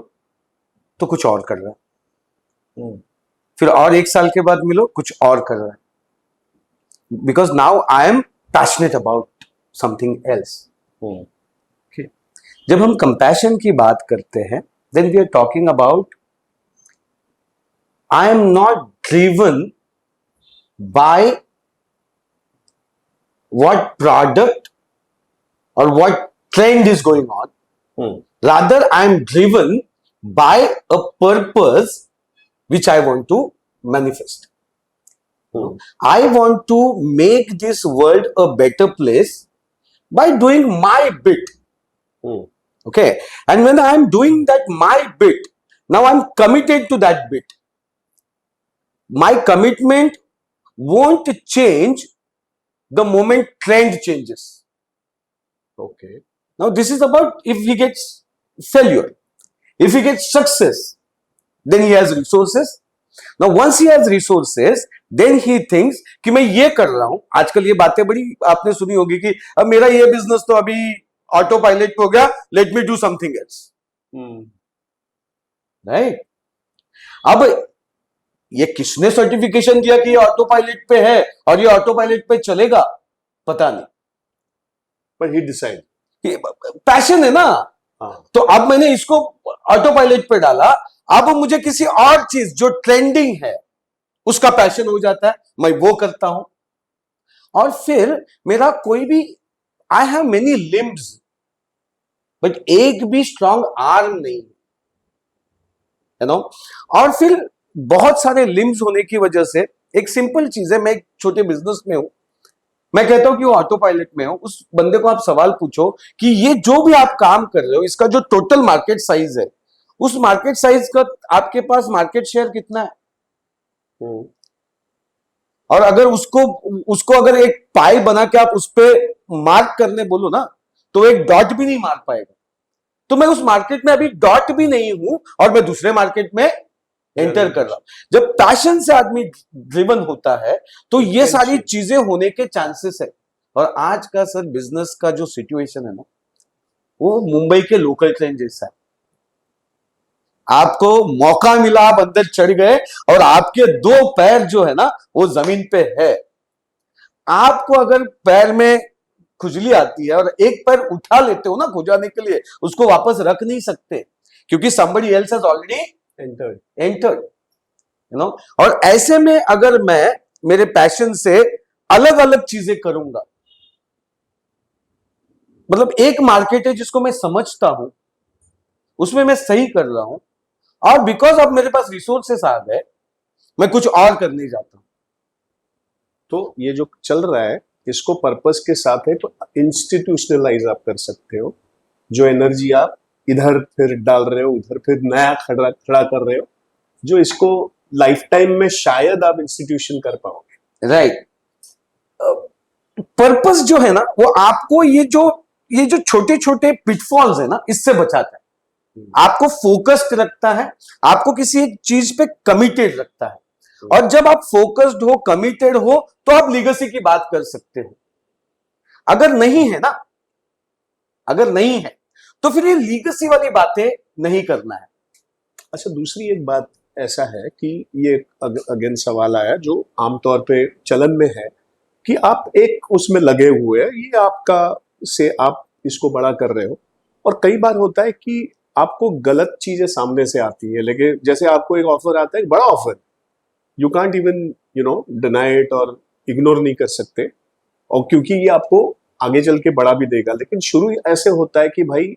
तो कुछ और कर रहा है, फिर और 1 साल के बाद मिलो कुछ और कर रहा है। Because now I am passionate about something else. Okay. जब हम compassion की बात करते हैं, then we are talking about I am not driven by what product or what trend is going on. Rather, I am driven by a purpose which I want to manifest. I want to make this world a better place by doing my bit. Okay. And when I'm doing that my bit, now I'm committed to that bit. My commitment won't change the moment trend changes. Okay. Now this is about if he gets failure. If he gets success, then he has resources. Now once he has resources, then he thinks कि मैं ये कर रहा हूं। आजकल ये बातें बड़ी आपने सुनी होगी कि अब मेरा ये बिजनेस तो अभी ऑटो पायलट पे हो गया, let me do something else. Right? अब ये किसने सर्टिफिकेशन दिया कि ये ऑटो पायलट पे है और ये ऑटो पायलट पे चलेगा, पता नहीं, पर ही डिसाइड, पैशन है ना। तो अब मैंने इसको ऑटो पायलट पे डाला, अब मुझे किसी और चीज जो ट्रेंडिंग है उसका पैशन हो जाता है, मैं वो करता हूं। और फिर मेरा कोई भी, I have many limbs but एक भी स्ट्रॉन्ग आर्म नहीं, है नो। और फिर बहुत सारे लिम्ब्स होने की वजह से एक सिंपल चीज है, मैं एक छोटे बिजनेस में हूं, मैं कहता हूं कि वो ऑटो पायलट में हो, उस बंदे को आप सवाल पूछो कि ये जो भी आप काम कर रहे हो इसका जो टोटल मार्केट साइज है, उस मार्केट साइज का आपके पास मार्केट शेयर कितना है? और अगर उसको अगर एक पाई बना के आप उस पर मार्क करने बोलो ना, तो एक डॉट भी नहीं मार पाएगा। तो मैं उस मार्केट में अभी डॉट भी नहीं हूं और मैं दूसरे मार्केट में एंटर कर रहा हूं। जब पैशन से आदमी ड्रिवन होता है तो ये सारी चीजें होने के चांसेस है। और आज का सर बिजनेस का जो सिचुएशन है ना, वो मुंबई के लोकल ट्रेन जैसा है। आपको मौका मिला, आप अंदर चढ़ गए और आपके दो पैर जो है ना वो जमीन पे है। आपको अगर पैर में खुजली आती है और एक पैर उठा लेते हो ना खुजाने के लिए, उसको वापस रख नहीं सकते क्योंकि somebody else has already entered, you know। और ऐसे में अगर मैं मेरे पैशन से अलग अलग चीजें करूंगा, मतलब एक मार्केट है जिसको मैं समझता हूं, उसमें मैं सही कर रहा हूं, और बिकॉज अब मेरे पास रिसोर्सेस आ गए, मैं कुछ और करने जाता हूं। तो ये जो चल रहा है इसको पर्पस के साथ है तो इंस्टीट्यूशनलाइज आप कर सकते हो। जो एनर्जी आप इधर फिर डाल रहे हो, उधर फिर नया खड़ा खड़ा कर रहे हो, जो इसको लाइफ टाइम में शायद आप इंस्टीट्यूशन कर पाओगे। राइट। पर्पस जो है ना वो आपको ये जो छोटे छोटे पिटफॉल्स है ना इससे बचाता है, आपको फोकस्ड रखता है, आपको किसी एक चीज पे कमिटेड रखता है। और जब आप फोकस्ड हो, कमिटेड हो, तो आप लीगेसी की बात कर सकते हो। अगर नहीं है ना, अगर नहीं है तो फिर ये लीगेसी वाली बातें नहीं करना है। अच्छा, दूसरी एक बात ऐसा है कि ये अगेन सवाल आया जो आमतौर पे चलन में है कि आप एक उसमें लगे हुए हैं, ये आपका से आप इसको बड़ा कर रहे हो, और कई बार होता है कि आपको गलत चीजें सामने से आती है। लेकिन जैसे आपको एक ऑफर आता है, एक बड़ा offer, you can't even deny it और इग्नोर नहीं कर सकते, और क्योंकि ये आपको आगे चल के बड़ा भी देगा। लेकिन शुरू ऐसे होता है कि भाई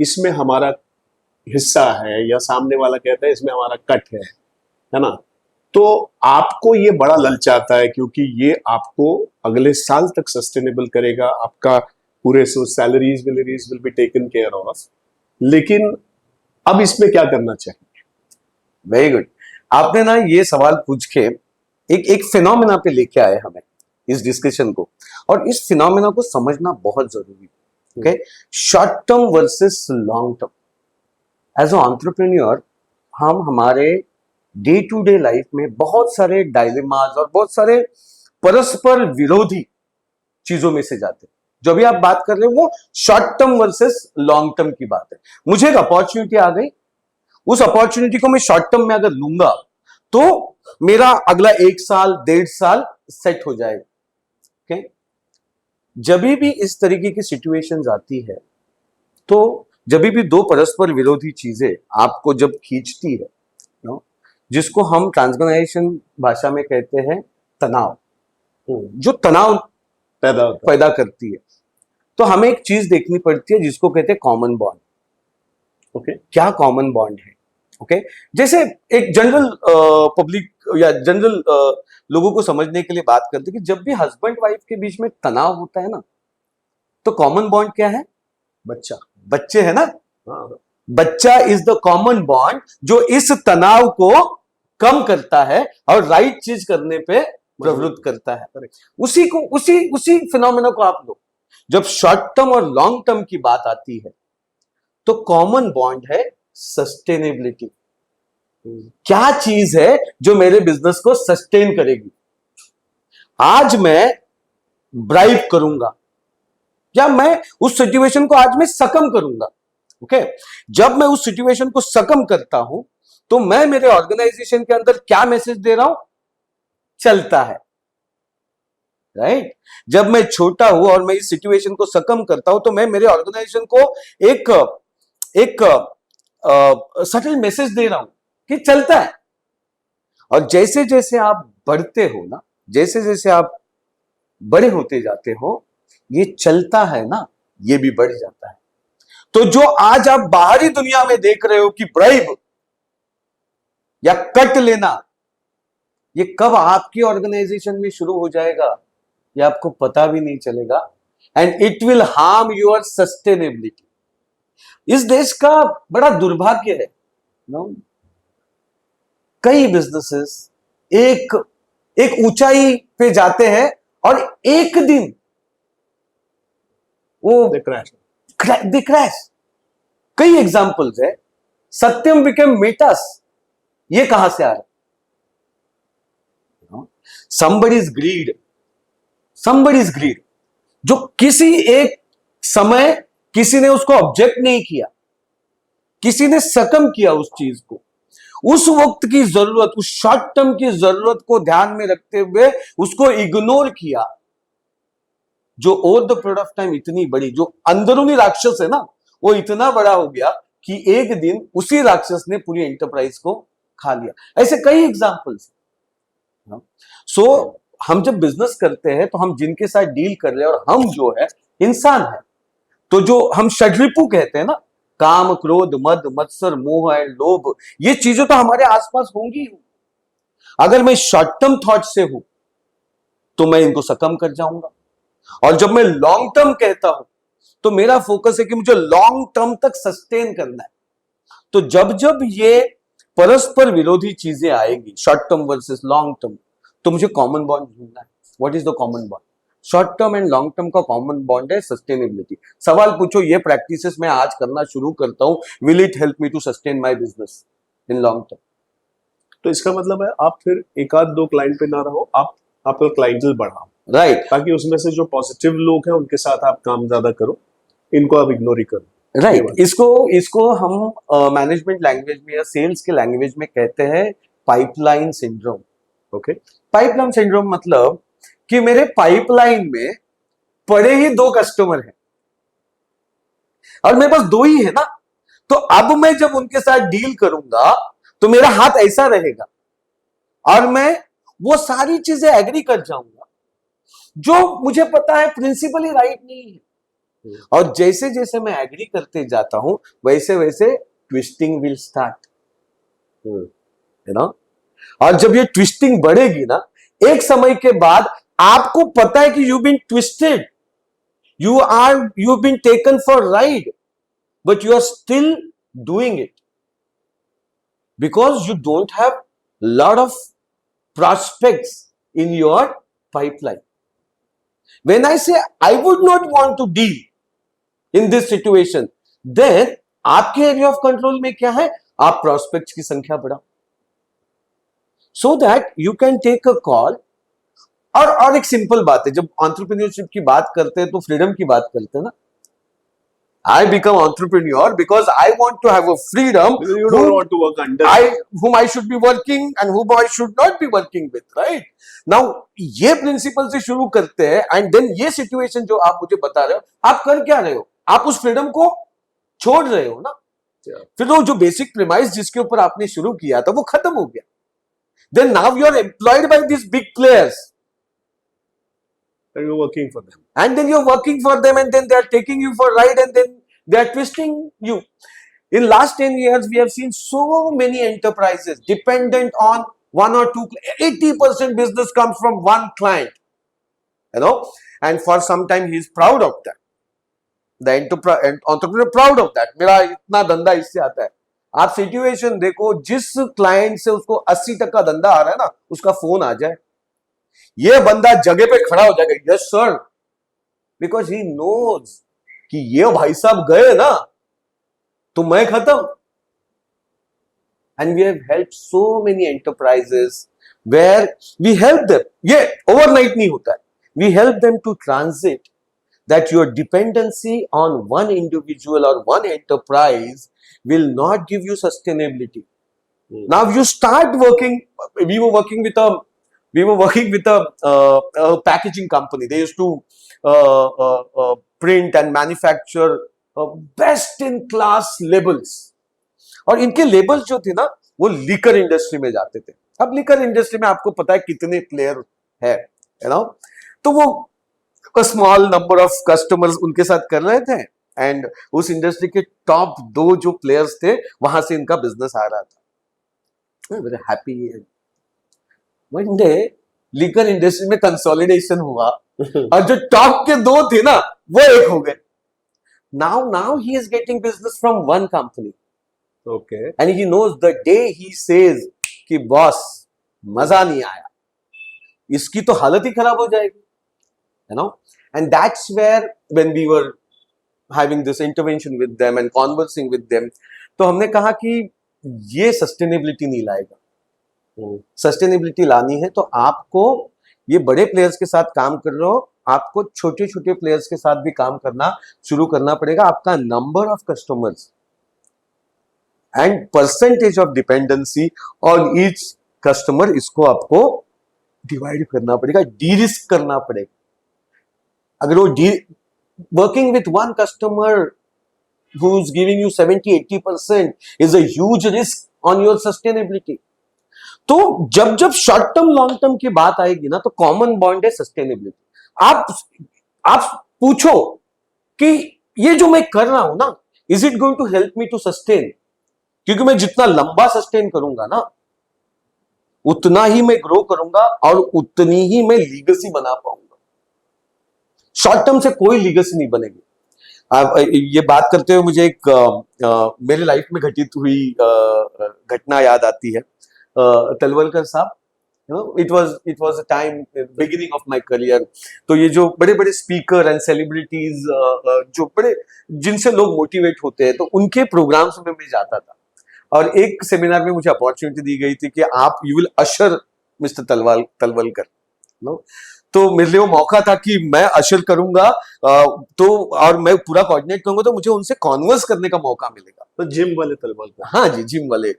इसमें हमारा हिस्सा है, या सामने वाला कहता है इसमें हमारा कट है ना। तो आपको ये बड़ा ललचाता है क्योंकि ये आपको अगले साल तक सस्टेनेबल करेगा, आपका पूरे salaries will be taken care of. लेकिन अब इसमें क्या करना चाहिए? Very good. आपने ना ये सवाल पूछ के एक फिनोमेना पे लेके आए हमें इस डिस्कशन को, और इस फिनोमेना को समझना बहुत जरूरी है। Okay, short term versus long term. As a entrepreneur हम हमारे डे टू डे लाइफ में बहुत सारे डायलेमास और बहुत सारे परस्पर विरोधी चीजों में से जाते हैं। जो अभी आप बात कर रहे हो वो short term versus long term की बात है। मुझे एक अपॉर्चुनिटी आ गई, उस अपॉर्चुनिटी को मैं शॉर्ट टर्म में अगर लूंगा तो मेरा अगला 1 साल 1.5 साल सेट हो जाएगा। ओके, जब भी इस तरीके की सिचुएशंस आती है, तो जब भी दो परस्पर विरोधी चीजें आपको जब खींचती है, जिसको हम ट्रांसफॉर्मेशन भाषा में कहते हैं तनाव, जो तनाव पैदा करती है, तो हमें एक चीज देखनी पड़ती है जिसको कहते हैं कॉमन बॉन्ड। ओके, क्या कॉमन बॉन्ड है? ओके, जैसे एक जनरल पब्लिक या जनरल लोगों को समझने के लिए बात करते हैं कि जब भी हस्बैंड वाइफ के बीच में तनाव होता है ना, तो कॉमन बॉन्ड क्या है? बच्चे है ना। बच्चा इज द कॉमन बॉन्ड जो इस तनाव को कम करता है और राइट चीज करने पे प्रवृत्त करता है। उसी फिनोमेना को आप लो। जब शॉर्ट टर्म और लॉन्ग टर्म की बात आती है तो कॉमन बॉन्ड है सस्टेनेबिलिटी। क्या चीज है जो मेरे बिजनेस को सस्टेन करेगी? आज मैं ब्राइब करूंगा या मैं उस सिचुएशन को आज मैं सकम करूंगा। ओके, जब मैं उस सिचुएशन को सकम करता हूं तो मैं मेरे ऑर्गेनाइजेशन के अंदर क्या मैसेज दे रहा हूं? चलता है। राइट। जब मैं छोटा हूं और मैं इस सिचुएशन को सकम करता हूं तो मैं मेरे ऑर्गेनाइजेशन को एक सटल मैसेज दे रहा हूं कि चलता है। और जैसे जैसे आप बढ़ते हो ना, जैसे जैसे आप बड़े होते जाते हो, ये चलता है ना, ये भी बढ़ जाता है। तो जो आज आप बाहरी दुनिया में देख रहे हो कि ब्राइब या कट लेना, ये कब आपकी ऑर्गेनाइजेशन में शुरू हो जाएगा ये आपको पता भी नहीं चलेगा, and it will harm your sustainability. इस देश का बड़ा दुर्भाग्य है, कई बिजनेसेस एक ऊंचाई पे जाते हैं और एक दिन वो दे क्रैश। कई एग्जांपल्स है। सत्यम बिकेम मेटास, ये कहां से आ रहा? somebody's greed, जो किसी एक समय किसी ने उसको ऑब्जेक्ट नहीं किया, किसी ने सकम किया उस चीज को, उस वक्त की जरूरत, उस शॉर्ट टर्म की जरूरत को ध्यान में रखते हुए उसको इग्नोर किया, जो over the period of time इतनी बड़ी, जो अंदरूनी राक्षस है ना, वो इतना बड़ा हो गया कि एक दिन उसी राक्षस ने पूरी एंटरप्राइज को खा लिया। ऐसे कई एग्जांपल्स। सो हम जब बिजनेस करते हैं तो हम जिनके साथ डील कर रहे हैं, और हम जो है इंसान है, तो जो हम षड्रिपु कहते हैं ना, काम, क्रोध, मद, मत्सर, मोह एंड लोभ, ये चीजें तो हमारे आसपास होंगी। अगर मैं शॉर्ट टर्म थॉट से हूं तो मैं इनको सकम कर जाऊंगा, और जब मैं लॉन्ग टर्म कहता हूं तो मेरा फोकस है कि मुझे लॉन्ग टर्म तक सस्टेन करना है। तो जब जब ये परस्पर विरोधी चीजें आएंगी, short term versus long term, तो मुझे कॉमन बॉन्ड ढूंढना है। What is the common bond? Short term and long term का कॉमन बॉन्ड है सस्टेनेबिलिटी। सवाल पूछो, ये प्रैक्टिसेस मैं आज करना शुरू करता हूं, will it help me to sustain my business in long term? तो इसका मतलब है आप फिर एक आध दो क्लाइंट पे ना रहो, आप आपका क्लाइंटल बढ़ाओ, राइट, ताकि उसमें से जो पॉजिटिव लोग हैं उनके साथ आप काम ज्यादा करो, इनको आप इग्नोर ही करो। राइट। इसको हम मैनेजमेंट लैंग्वेज में या सेल्स के लैंग्वेज में कहते हैं pipeline syndrome. Okay, pipeline syndrome मतलब कि मेरे पाइपलाइन में पड़े ही 2 कस्टमर हैं और मेरे पास 2 ही है ना, तो अब मैं जब उनके साथ डील करूंगा तो मेरा हाथ ऐसा रहेगा और मैं वो सारी चीजें एग्री कर जाऊंगा जो मुझे पता है प्रिंसिपली राइट नहीं है। और जैसे जैसे मैं एग्री करते जाता हूं वैसे वैसे twisting will start, you know. और जब ये ट्विस्टिंग बढ़ेगी ना, एक समय के बाद आपको पता है कि you been twisted, you been taken for ride, but you are still doing it because you don't have lot of prospects in your pipeline. When I say I would not want to deal in this situation, then आपके area of control में क्या है? आप prospects की संख्या बढ़ाओ so that you can take a call। और एक सिंपल बात है, जब एंटरप्रेन्योरशिप की बात करते हैं तो फ्रीडम की बात करते हैं ना। I become entrepreneur because I want to have a freedom you don't want to work under whom I should be working and whom I should not be working with, right? Now ये principal से शुरू करते हैं and then ये situation जो आप मुझे बता रहे हो, आप कर क्या रहे हो? आप उस फ्रीडम को छोड़ रहे हो ना। फिर वो जो बेसिक प्रीमाइस जिसके ऊपर आपने शुरू किया था वो खत्म हो गया। Then now you are employed by these big players and you're working for them. And then you're working for them, and then they are taking you for a ride, and then they are twisting you. In last 10 years, we have seen so many enterprises dependent on 1 or 2. 80% business comes from one client, you know, and for some time he is proud of that. The entrepreneur proud of that. मेरा इतना धंधा इससे आता है। आप situation देखो, जिस client से उसको 80% धंधा आ रहा है ना, उसका फोन आ जाए, ये बंदा जगह पे खड़ा हो जाएगा, yes sir, because he knows कि ये भाई साहब गए ना तो मैं खत्म। And we have helped so many enterprises where we help them, ये ओवरनाइट नहीं होता है, we help them to transit that your dependency on one individual or one enterprise will not give you sustainability. Now you start working, we were working with a packaging company. They used to print and manufacture best in class labels. और इनके labels जो थे ना वो liquor industry में जाते थे। अब लिकर इंडस्ट्री में आपको पता है कितने प्लेयर है, यू नो, तो वो स्मॉल नंबर ऑफ कस्टमर्स उनके साथ कर रहे थे एंड उस इंडस्ट्री के टॉप 2 जो प्लेयर्स थे वहां से इनका बिजनेस आ रहा था। Very happy. One day liquor industry में कंसोलिडेशन हुआ और जो टॉप के 2 थे ना वो एक हो गए। Now he is getting business from one company, okay, and he knows the day he says कि बॉस मजा नहीं आया, इसकी तो हालत ही खराब हो जाएगी, you know. And that's where when we were having this intervention with them and conversing with them, तो हमने कहा कि ये सस्टेनेबिलिटी नहीं लाएगा। सस्टेनेबिलिटी लानी है तो आपको ये बड़े प्लेयर्स के साथ काम कर रहे हो आपको छोटे छोटे प्लेयर्स के साथ भी काम करना शुरू करना पड़ेगा. आपका number of customers and percentage of dependency on each customer, इसको आपको डिवाइड करना पड़ेगा, डी रिस्क करना पड़ेगा. अगर वो working with one customer who is giving you 70-80% is a huge risk on your sustainability. तो जब जब शॉर्ट टर्म लॉन्ग टर्म की बात आएगी ना, तो कॉमन बॉन्ड है सस्टेनेबिलिटी. आप पूछो कि ये जो मैं कर रहा हूं ना, is it going to help me to sustain? क्योंकि मैं जितना लंबा सस्टेन करूंगा ना, उतना ही मैं ग्रो करूंगा और उतनी ही मैं लीगेसी बना पाऊंगा. शॉर्ट टर्म से कोई लीगेसी नहीं बनेगी. ये बात करते हुए मुझे एक मेरे लाइफ में घटित हुई घटना याद आती है. तलवलकर साहब, it was a time beginning of my career. तो ये जो बड़े बड़े स्पीकर एंड सेलिब्रिटीज, जो बड़े जिनसे लोग मोटिवेट होते हैं, तो उनके प्रोग्राम्स में मैं जाता था. और एक सेमिनार में मुझे अपॉर्चुनिटी दी गई थी कि आप you will usher mister Talwalkar. तो मेरे लिए वो मौका था कि मैं अशर करूंगा, तो और मैं पूरा कोऑर्डिनेट करूंगा, तो मुझे उनसे कॉन्वर्स करने का मौका मिलेगा. तो जिम वाले तलवलकर. हाँ जी, जिम वाले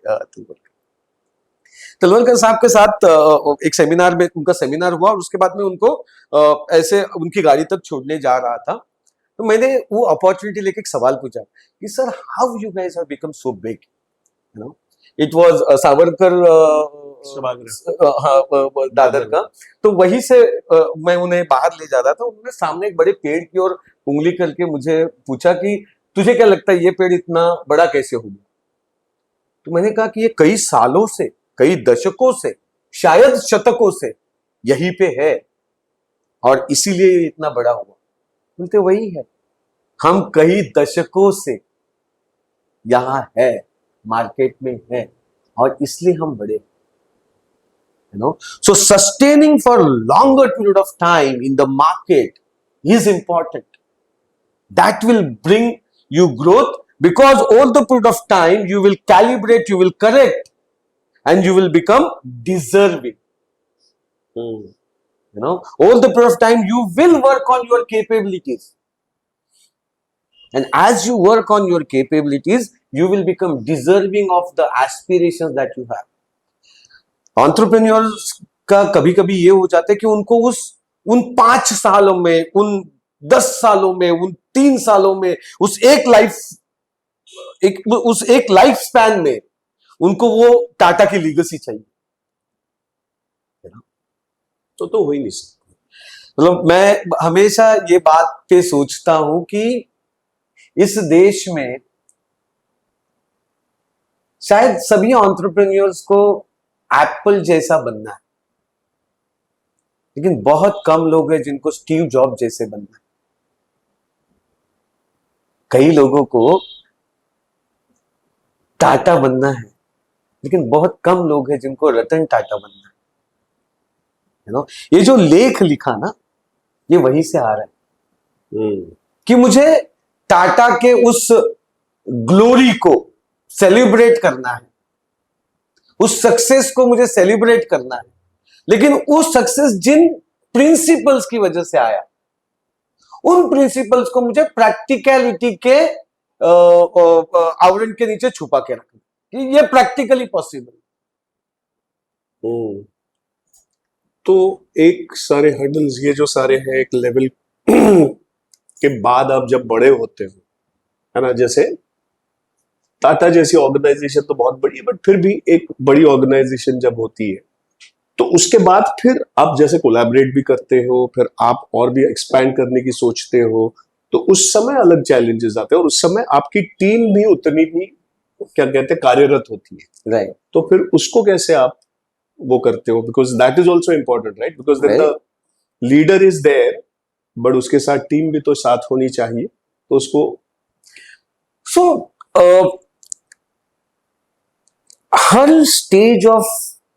तलवलकर साहब के साथ एक सेमिनार में उनका सेमिनार हुआ, और उसके बाद में उनको ऐसे उनकी गाड़ी तक छोड़ने जा रहा था. तो मैंने वो अपॉर्चुनिटी लेके एक सवाल पूछा कि sir, how you guys have become so big? You know, it was Savarkar Dadar का. तो वहीं से मैं उन्हें बाहर ले जा रहा था. उन्होंने सामने एक बड़े पेड़ की ओर उंगली करके मुझे पूछा कि तुझे क्या लगता है ये पेड़ इतना बड़ा कैसे हो गया? तो मैंने कहा कि ये कई सालों से, कई दशकों से, शायद शतकों से यहीं पे है, और इसीलिए ये इतना बड़ा हुआ. बोलते वही है, हम कई दशकों से यहां है, मार्केट में है, और इसलिए हम बड़े. You know, so sustaining for longer period of time in the market is important. That will bring you growth, because all the period of time you will calibrate, you will correct, and you will become deserving. You know, all the period of time you will work on your capabilities, and as you work on your capabilities, you will become deserving of the aspirations that you have. Entrepreneurs का कभी कभी ये हो जाता है कि उनको उन 5 सालों में, उन 10 सालों में, उन 3 सालों में, उस एक लाइफ स्पैन में उनको वो टाटा की लीगेसी चाहिए. तो हो ही नहीं सकता. मतलब मैं हमेशा ये बात पे सोचता हूं कि इस देश में शायद सभी एंटरप्रेन्योर्स को एप्पल जैसा बनना है, लेकिन बहुत कम लोग हैं जिनको स्टीव जॉब जैसे बनना है. कई लोगों को टाटा बनना है, लेकिन बहुत कम लोग हैं जिनको रतन टाटा बनना है. यू नो, ये जो लेख लिखा ना, ये वहीं से आ रहा है कि मुझे टाटा के उस ग्लोरी को सेलिब्रेट करना है, उस सक्सेस को मुझे सेलिब्रेट करना है, लेकिन उस सक्सेस जिन प्रिंसिपल्स की वजह से आया, उन प्रिंसिपल्स को मुझे प्रैक्टिकलिटी के आवरण के नीचे छुपा के रखना कि ये प्रैक्टिकली पॉसिबल. तो एक सारे हर्डल्स, ये जो सारे हैं, एक लेवल के बाद आप जब बड़े होते हो, है ना, जैसे टाटा जैसी ऑर्गेनाइजेशन तो बहुत बड़ी है, बट फिर भी एक बड़ी ऑर्गेनाइजेशन जब होती है, तो उसके बाद फिर आप जैसे कोलैबोरेट भी करते हो, फिर आप और भी एक्सपैंड करने की सोचते हो, तो उस समय अलग चैलेंजेस आते हैं, और उस समय आपकी टीम भी उतनी ही, क्या कहते हैं, कार्यरत होती है. राइट. तो फिर उसको कैसे आप वो करते हो? Because that is also important, right? Because the leader is there, but उसके साथ टीम भी तो साथ होनी चाहिए. तो उसको हर स्टेज ऑफ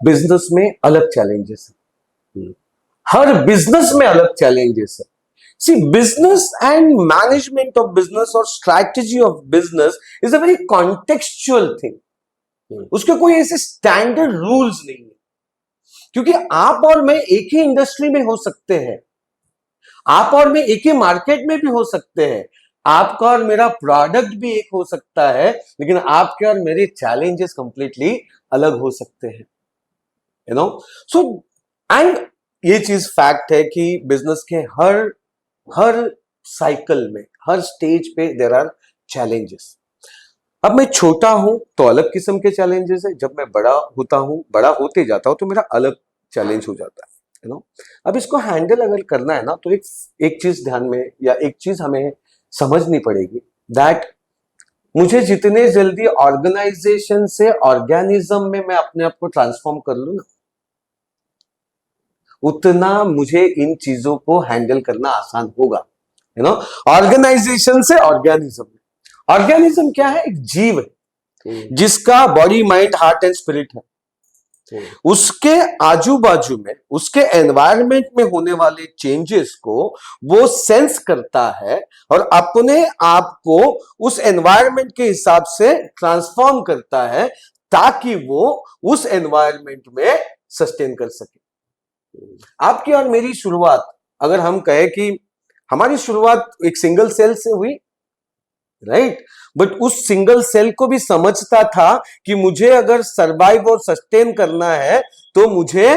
बिजनेस में अलग चैलेंजेस है. हर बिजनेस में अलग चैलेंजेस है. See, business and management of business or strategy of business is a very contextual thing. उसके कोई ऐसे स्टैंडर्ड रूल्स नहीं है, क्योंकि आप और मैं एक ही इंडस्ट्री में हो सकते हैं. आप और मैं एक ही मार्केट में भी हो सकते हैं, आपका और मेरा प्रोडक्ट भी एक हो सकता है, लेकिन आपके और मेरे चैलेंजेस कंप्लीटली अलग हो सकते हैं, यू नो। सो एंड ये चीज फैक्ट है कि बिजनेस के हर हर साइकिल में, हर स्टेज पे देयर आर चैलेंजेस। अब मैं छोटा हूं तो अलग किस्म के चैलेंजेस है, जब मैं बड़ा होता हूं, बड़ा होते जाता हूं तो मेरा अलग चैलेंज हो जाता है, यू नो। अब इसको हैंडल अगर करना है ना, तो एक एक चीज ध्यान में, या एक चीज हमें समझनी पड़ेगी, दैट मुझे जितने जल्दी ऑर्गेनाइजेशन से ऑर्गेनिज्म में मैं अपने आप को ट्रांसफॉर्म कर लूं ना, उतना मुझे इन चीजों को हैंडल करना आसान होगा, यू नो। ऑर्गेनाइजेशन से ऑर्गेनिज्म, ऑर्गेनिज्म क्या है? एक जीव है जिसका body, mind, heart and spirit है। उसके आजू बाजू में, उसके एनवायरनमेंट में होने वाले चेंजेस को वो सेंस करता है और अपने आप को उस एनवायरनमेंट के हिसाब से ट्रांसफॉर्म करता है, ताकि वो उस एनवायरनमेंट में सस्टेन कर सके। आपकी और मेरी शुरुआत, अगर हम कहें कि हमारी शुरुआत एक सिंगल सेल से हुई, राइट, बट उस सिंगल सेल को भी समझता था कि मुझे अगर सरवाइव और सस्टेन करना है तो मुझे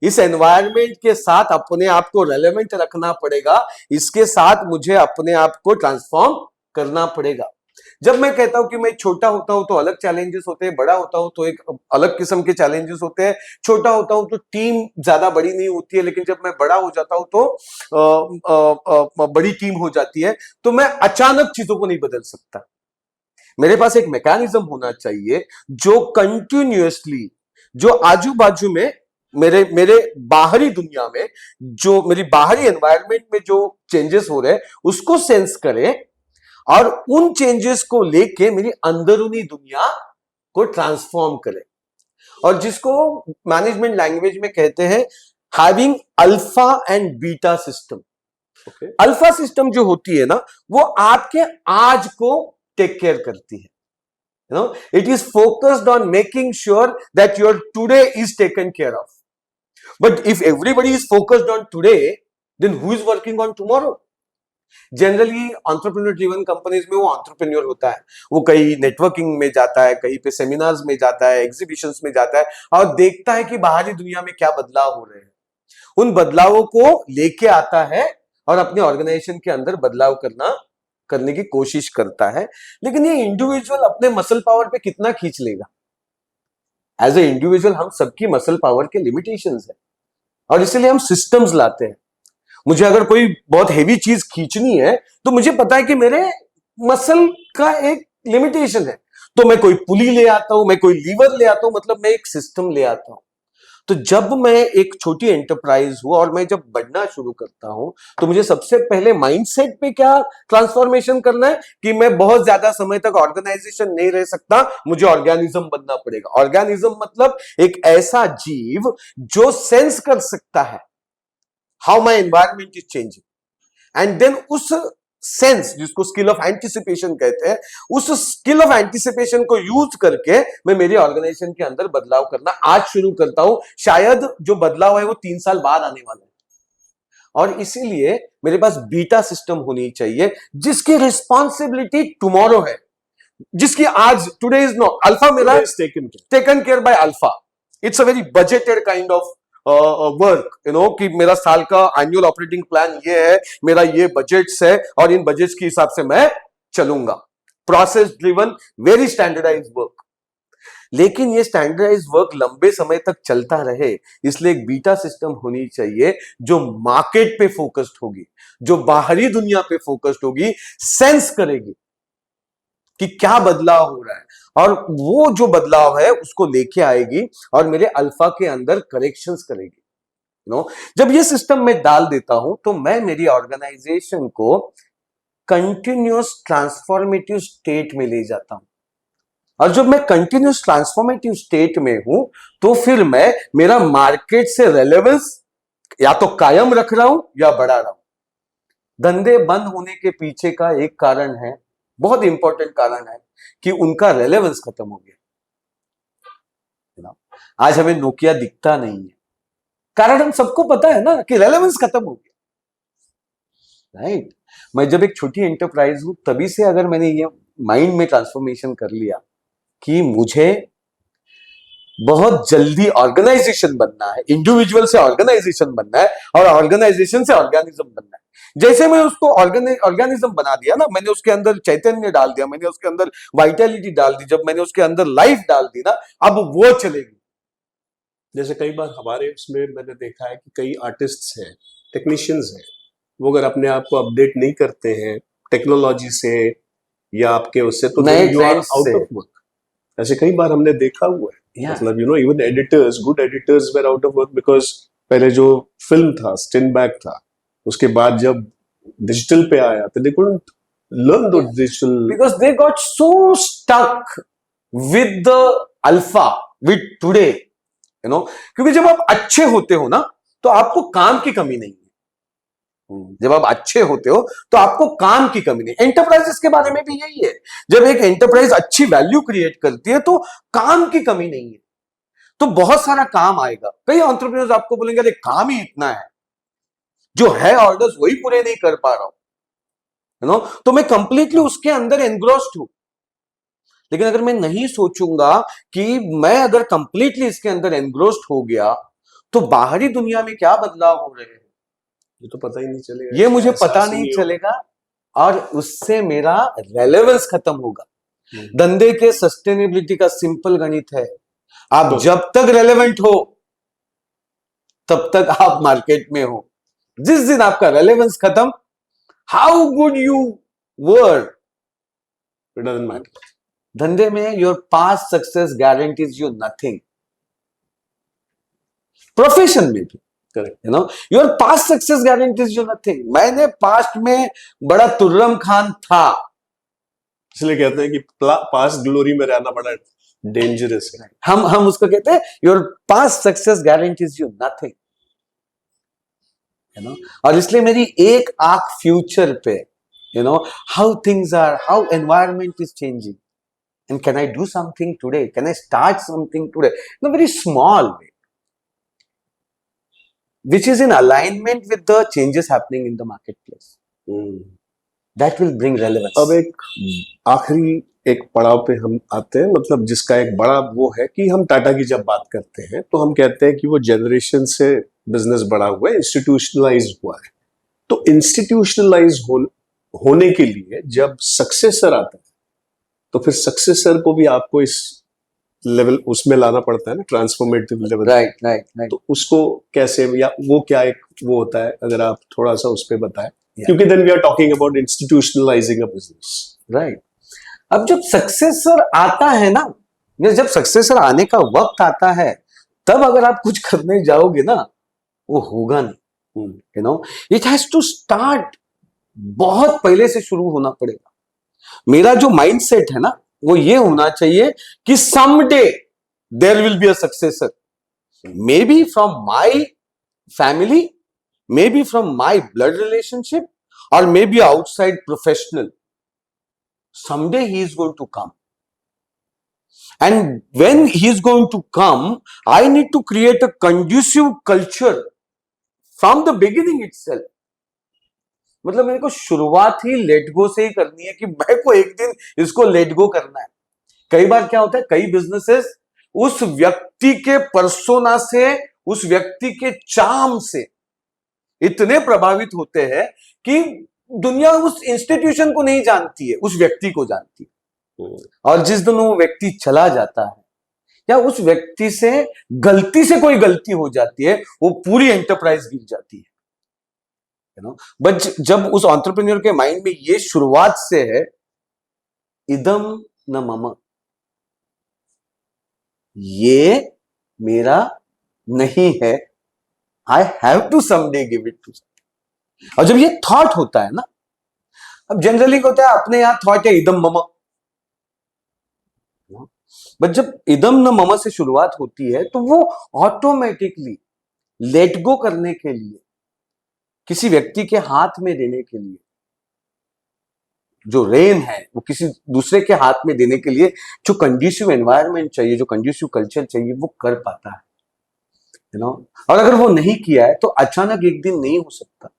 इस एनवायरनमेंट के साथ अपने आप को रेलेवेंट रखना पड़ेगा, इसके साथ मुझे अपने आप को ट्रांसफॉर्म करना पड़ेगा। जब मैं कहता हूं कि मैं छोटा होता हूं तो अलग चैलेंजेस होते हैं, बड़ा होता हूं तो एक अलग किस्म के चैलेंजेस होते हैं। छोटा होता हूं तो टीम ज्यादा बड़ी नहीं होती है, लेकिन जब मैं बड़ा हो जाता हूं तो बड़ी टीम हो जाती है, तो मैं अचानक चीजों को नहीं बदल सकता। मेरे पास एक मैकेनिज्म होना चाहिए जो कंटिन्यूअसली, जो आजू बाजू में, मेरे मेरे बाहरी दुनिया में, जो मेरी बाहरी एनवायरनमेंट में जो चेंजेस हो रहे हैं उसको सेंस करे और उन चेंजेस को लेके मेरी अंदरूनी दुनिया को ट्रांसफॉर्म करे, और जिसको मैनेजमेंट लैंग्वेज में कहते हैं having alpha and beta system. Alpha system जो होती है ना, वो आपके आज को टेक केयर करती है, you know, it is focused on making sure that your today is taken care of. But if everybody is focused on today, then who is working on tomorrow? Generally entrepreneur driven companies में वो entrepreneur होता है, वो कहीं networking में जाता है, कहीं पे सेमिनार्स में जाता है, एग्जीबिशंस में जाता है और देखता है कि बाहरी दुनिया में क्या बदलाव हो रहे हैं, उन बदलावों को लेके आता है और अपने ऑर्गेनाइजेशन के अंदर बदलाव करने की कोशिश करता है। लेकिन ये इंडिविजुअल अपने मसल पावर पे कितना खींच लेगा? एज ए इंडिविजुअल हम सबकी मसल पावर के लिमिटेशंस है, और इसीलिए हम सिस्टम्स लाते हैं। मुझे अगर कोई बहुत हेवी चीज खींचनी है तो मुझे पता है कि मेरे मसल का एक लिमिटेशन है, तो मैं कोई पुली ले आता हूं, मैं कोई लीवर ले आता हूं, मतलब मैं एक सिस्टम ले आता हूं। तो जब मैं एक छोटी एंटरप्राइज हूं और मैं जब बढ़ना शुरू करता हूं, तो मुझे सबसे पहले माइंडसेट पे क्या ट्रांसफॉर्मेशन करना है कि मैं बहुत ज्यादा समय तक ऑर्गेनाइजेशन नहीं रह सकता, मुझे ऑर्गेनिज्म बनना पड़ेगा। ऑर्गेनिज्म मतलब एक ऐसा जीव जो सेंस कर सकता है how my environment is changing, and then उस सेंस, जिसको स्किल ऑफ एंटिसिपेशन कहते हैं, उस स्किल ऑफ एंटिसिपेशन को यूज करके मैं मेरी ऑर्गेनाइजेशन के अंदर बदलाव करना आज शुरू करता हूं। शायद जो बदलाव है वो 3 साल बाद आने वाला है, और इसीलिए मेरे पास बीटा सिस्टम होनी चाहिए जिसकी रिस्पॉन्सिबिलिटी टुमारो है, जिसकी आज, टुडे इज नो, अल्फा मेरा taken care by alpha. It's a very budgeted kind of work, you know, कि मेरा साल का एनुअल ऑपरेटिंग प्लान ये है, मेरा ये बजट्स है और इन बजट्स के हिसाब से मैं चलूंगा। Process driven, very standardize work. लेकिन ये स्टैंडर्डाइज वर्क लंबे समय तक चलता रहे, इसलिए एक बीटा सिस्टम होनी चाहिए जो मार्केट पे फोकस्ड होगी, जो बाहरी दुनिया पे फोकस्ड होगी, सेंस करेगी कि क्या बदलाव हो रहा है, और वो जो बदलाव है उसको लेके आएगी और मेरे अल्फा के अंदर करेक्शंस करेगी। यू नो, जब ये सिस्टम मैं डाल देता हूं तो मैं मेरी ऑर्गेनाइजेशन को कंटिन्यूअस ट्रांसफॉर्मेटिव स्टेट में ले जाता हूं, और जब मैं कंटिन्यूअस ट्रांसफॉर्मेटिव स्टेट में हूं तो फिर मैं मेरा मार्केट से रेलेवेंस या तो कायम रख रहा हूं या बढ़ा रहा हूं। धंधे बंद होने के पीछे का एक कारण है, बहुत इंपॉर्टेंट कारण है, कि उनका रेलेवेंस खत्म हो गया। आज हमें नोकिया दिखता नहीं है, कारण हम सबको पता है ना कि रेलेवेंस खत्म हो गया। राइट। मैं जब एक छोटी एंटरप्राइज हूं, तभी से अगर मैंने ये माइंड में ट्रांसफॉर्मेशन कर लिया कि मुझे बहुत जल्दी ऑर्गेनाइजेशन बनना है, इंडिविजुअल से ऑर्गेनाइजेशन बनना है और ऑर्गेनाइजेशन से ऑर्गेनिज्म बनना है। जैसे मैं उसको ऑर्गेनिज्म बना दिया ना, मैंने उसके अंदर चैतन्य डाल दिया, मैंने उसके अंदर वाइटलिटी डाल दी, जब मैंने उसके अंदर लाइफ डाल दी ना, अब वो चलेगी। जैसे कई बार हमारे उसमें मैंने देखा है कि कई आर्टिस्ट्स हैं, टेक्नीशियंस हैं, वो अगर अपने आप को अपडेट नहीं करते हैं टेक्नोलॉजी से या आपके उससे, तो नए यू आर ट्रेंड्स आउट से। Of work. ऐसे कई बार हमने देखा हुआ है। Yeah. मतलब even editors, good editors were out of work because पहले जो फिल्म था, स्टिनबैक था, उसके बाद जब डिजिटल पे आया तो दे कुडंट लर्न दो digital, Because they got so stuck with the alpha, with today, क्योंकि जब आप अच्छे होते हो ना, तो आपको काम की कमी नहीं है। जब आप अच्छे होते हो तो आपको काम की कमी नहीं। एंटरप्राइजेस के बारे में भी यही है, जब एक एंटरप्राइज अच्छी वैल्यू क्रिएट करती है तो काम की कमी नहीं है, तो बहुत सारा काम आएगा। कई एंटरप्रेन्योर्स आपको बोलेंगे अरे काम ही इतना है, जो है ऑर्डर्स वही पूरे नहीं कर पा रहा हूं, तो मैं कंप्लीटली उसके अंदर एनग्रोस्ड हूं। लेकिन अगर मैं नहीं सोचूंगा कि मैं अगर कंप्लीटली इसके अंदर एनग्रोस्ड हो गया तो बाहरी दुनिया में क्या बदलाव हो रहे हैं ये तो पता ही नहीं चलेगा, ये मुझे एहसास पता ही नहीं होगा। चलेगा और उससे मेरा रेलेवेंस खत्म होगा। धंधे के सस्टेनेबिलिटी का सिंपल गणित है, आप तो जब तक रेलेवेंट हो तब तक आप मार्केट में हो। जिस दिन आपका रेलेवेंस खत्म, how good you were, it doesn't matter. धंधे में your past success guarantees you nothing. Profession में भी correct. Your past success guarantees you nothing. मैंने पास्ट में बड़ा तुर्रम खान था, इसलिए कहते हैं कि पास्ट ग्लोरी में रहना बड़ा डेंजरस है। हम उसको कहते हैं your past success guarantees you nothing, और इसलिए मेरी एक आंख फ्यूचर पे, how things are, how environment is changing, and can I do something today, can I start something today in a very small way which is in alignment with the changes happening in the marketplace. That will bring relevance. अब एक आखिरी एक पड़ाव पे हम आते हैं, मतलब जिसका एक बड़ा वो है कि हम टाटा की जब बात करते हैं तो हम कहते हैं कि वो जनरेशन से बिजनेस बड़ा हुआ है, इंस्टीट्यूशनलाइज हुआ है। तो इंस्टीट्यूशनलाइज होने के लिए जब सक्सेसर आता है तो फिर सक्सेसर को भी आपको इस लेवल उसमें लाना पड़ता है ना, ट्रांसफॉर्मेटिव लेवल। राइट। तो उसको कैसे, या वो क्या एक वो होता है, अगर आप थोड़ा सा उस पर बताएं, क्योंकि then we are talking about institutionalizing a business. Right. अब जब सक्सेसर आता है ना, जब सक्सेसर आने का वक्त आता है, तब अगर आप कुछ करने जाओगे ना, वो होगा नहीं। इट हैज टू स्टार्ट, बहुत पहले से शुरू होना पड़ेगा। मेरा जो माइंडसेट है ना, वो ये होना चाहिए कि someday there will be a successor, maybe from my family, maybe from my blood relationship, or maybe outside professional. Someday he is going to come. And when he is going to come, I need to create a conducive culture from the beginning itself. मतलब मेरे को शुरुआत ही let go से ही करनी है कि मैं को एक दिन इसको लेट गो करना है। कई बार क्या होता है, कई बिजनेसेस उस व्यक्ति के पर्सोना से, उस व्यक्ति के चार्म से इतने प्रभावित होते हैं कि दुनिया उस इंस्टीट्यूशन को नहीं जानती है, उस व्यक्ति को जानती है। और जिस दिन वो व्यक्ति चला जाता है या उस व्यक्ति से गलती से कोई गलती हो जाती है, वो पूरी एंटरप्राइज गिर जाती है। बट जब उस एंटरप्रेन्योर के माइंड में ये शुरुआत से है, इदम न मम, ये मेरा नहीं है, I have to someday give it to. और जब ये थॉट होता है ना, अब जनरली क्या होता है, अपने यहां थॉट है इदम मम, बट जब इदम न मम से शुरुआत होती है तो वो ऑटोमेटिकली लेट गो करने के लिए, किसी व्यक्ति के हाथ में देने के लिए, जो रेन है वो किसी दूसरे के हाथ में देने के लिए जो कंड्यूसिव एनवायरनमेंट चाहिए, जो कंड्यूसिव कल्चर चाहिए, वो कर पाता है। और अगर वो नहीं किया है तो अचानक एक दिन नहीं हो सकता।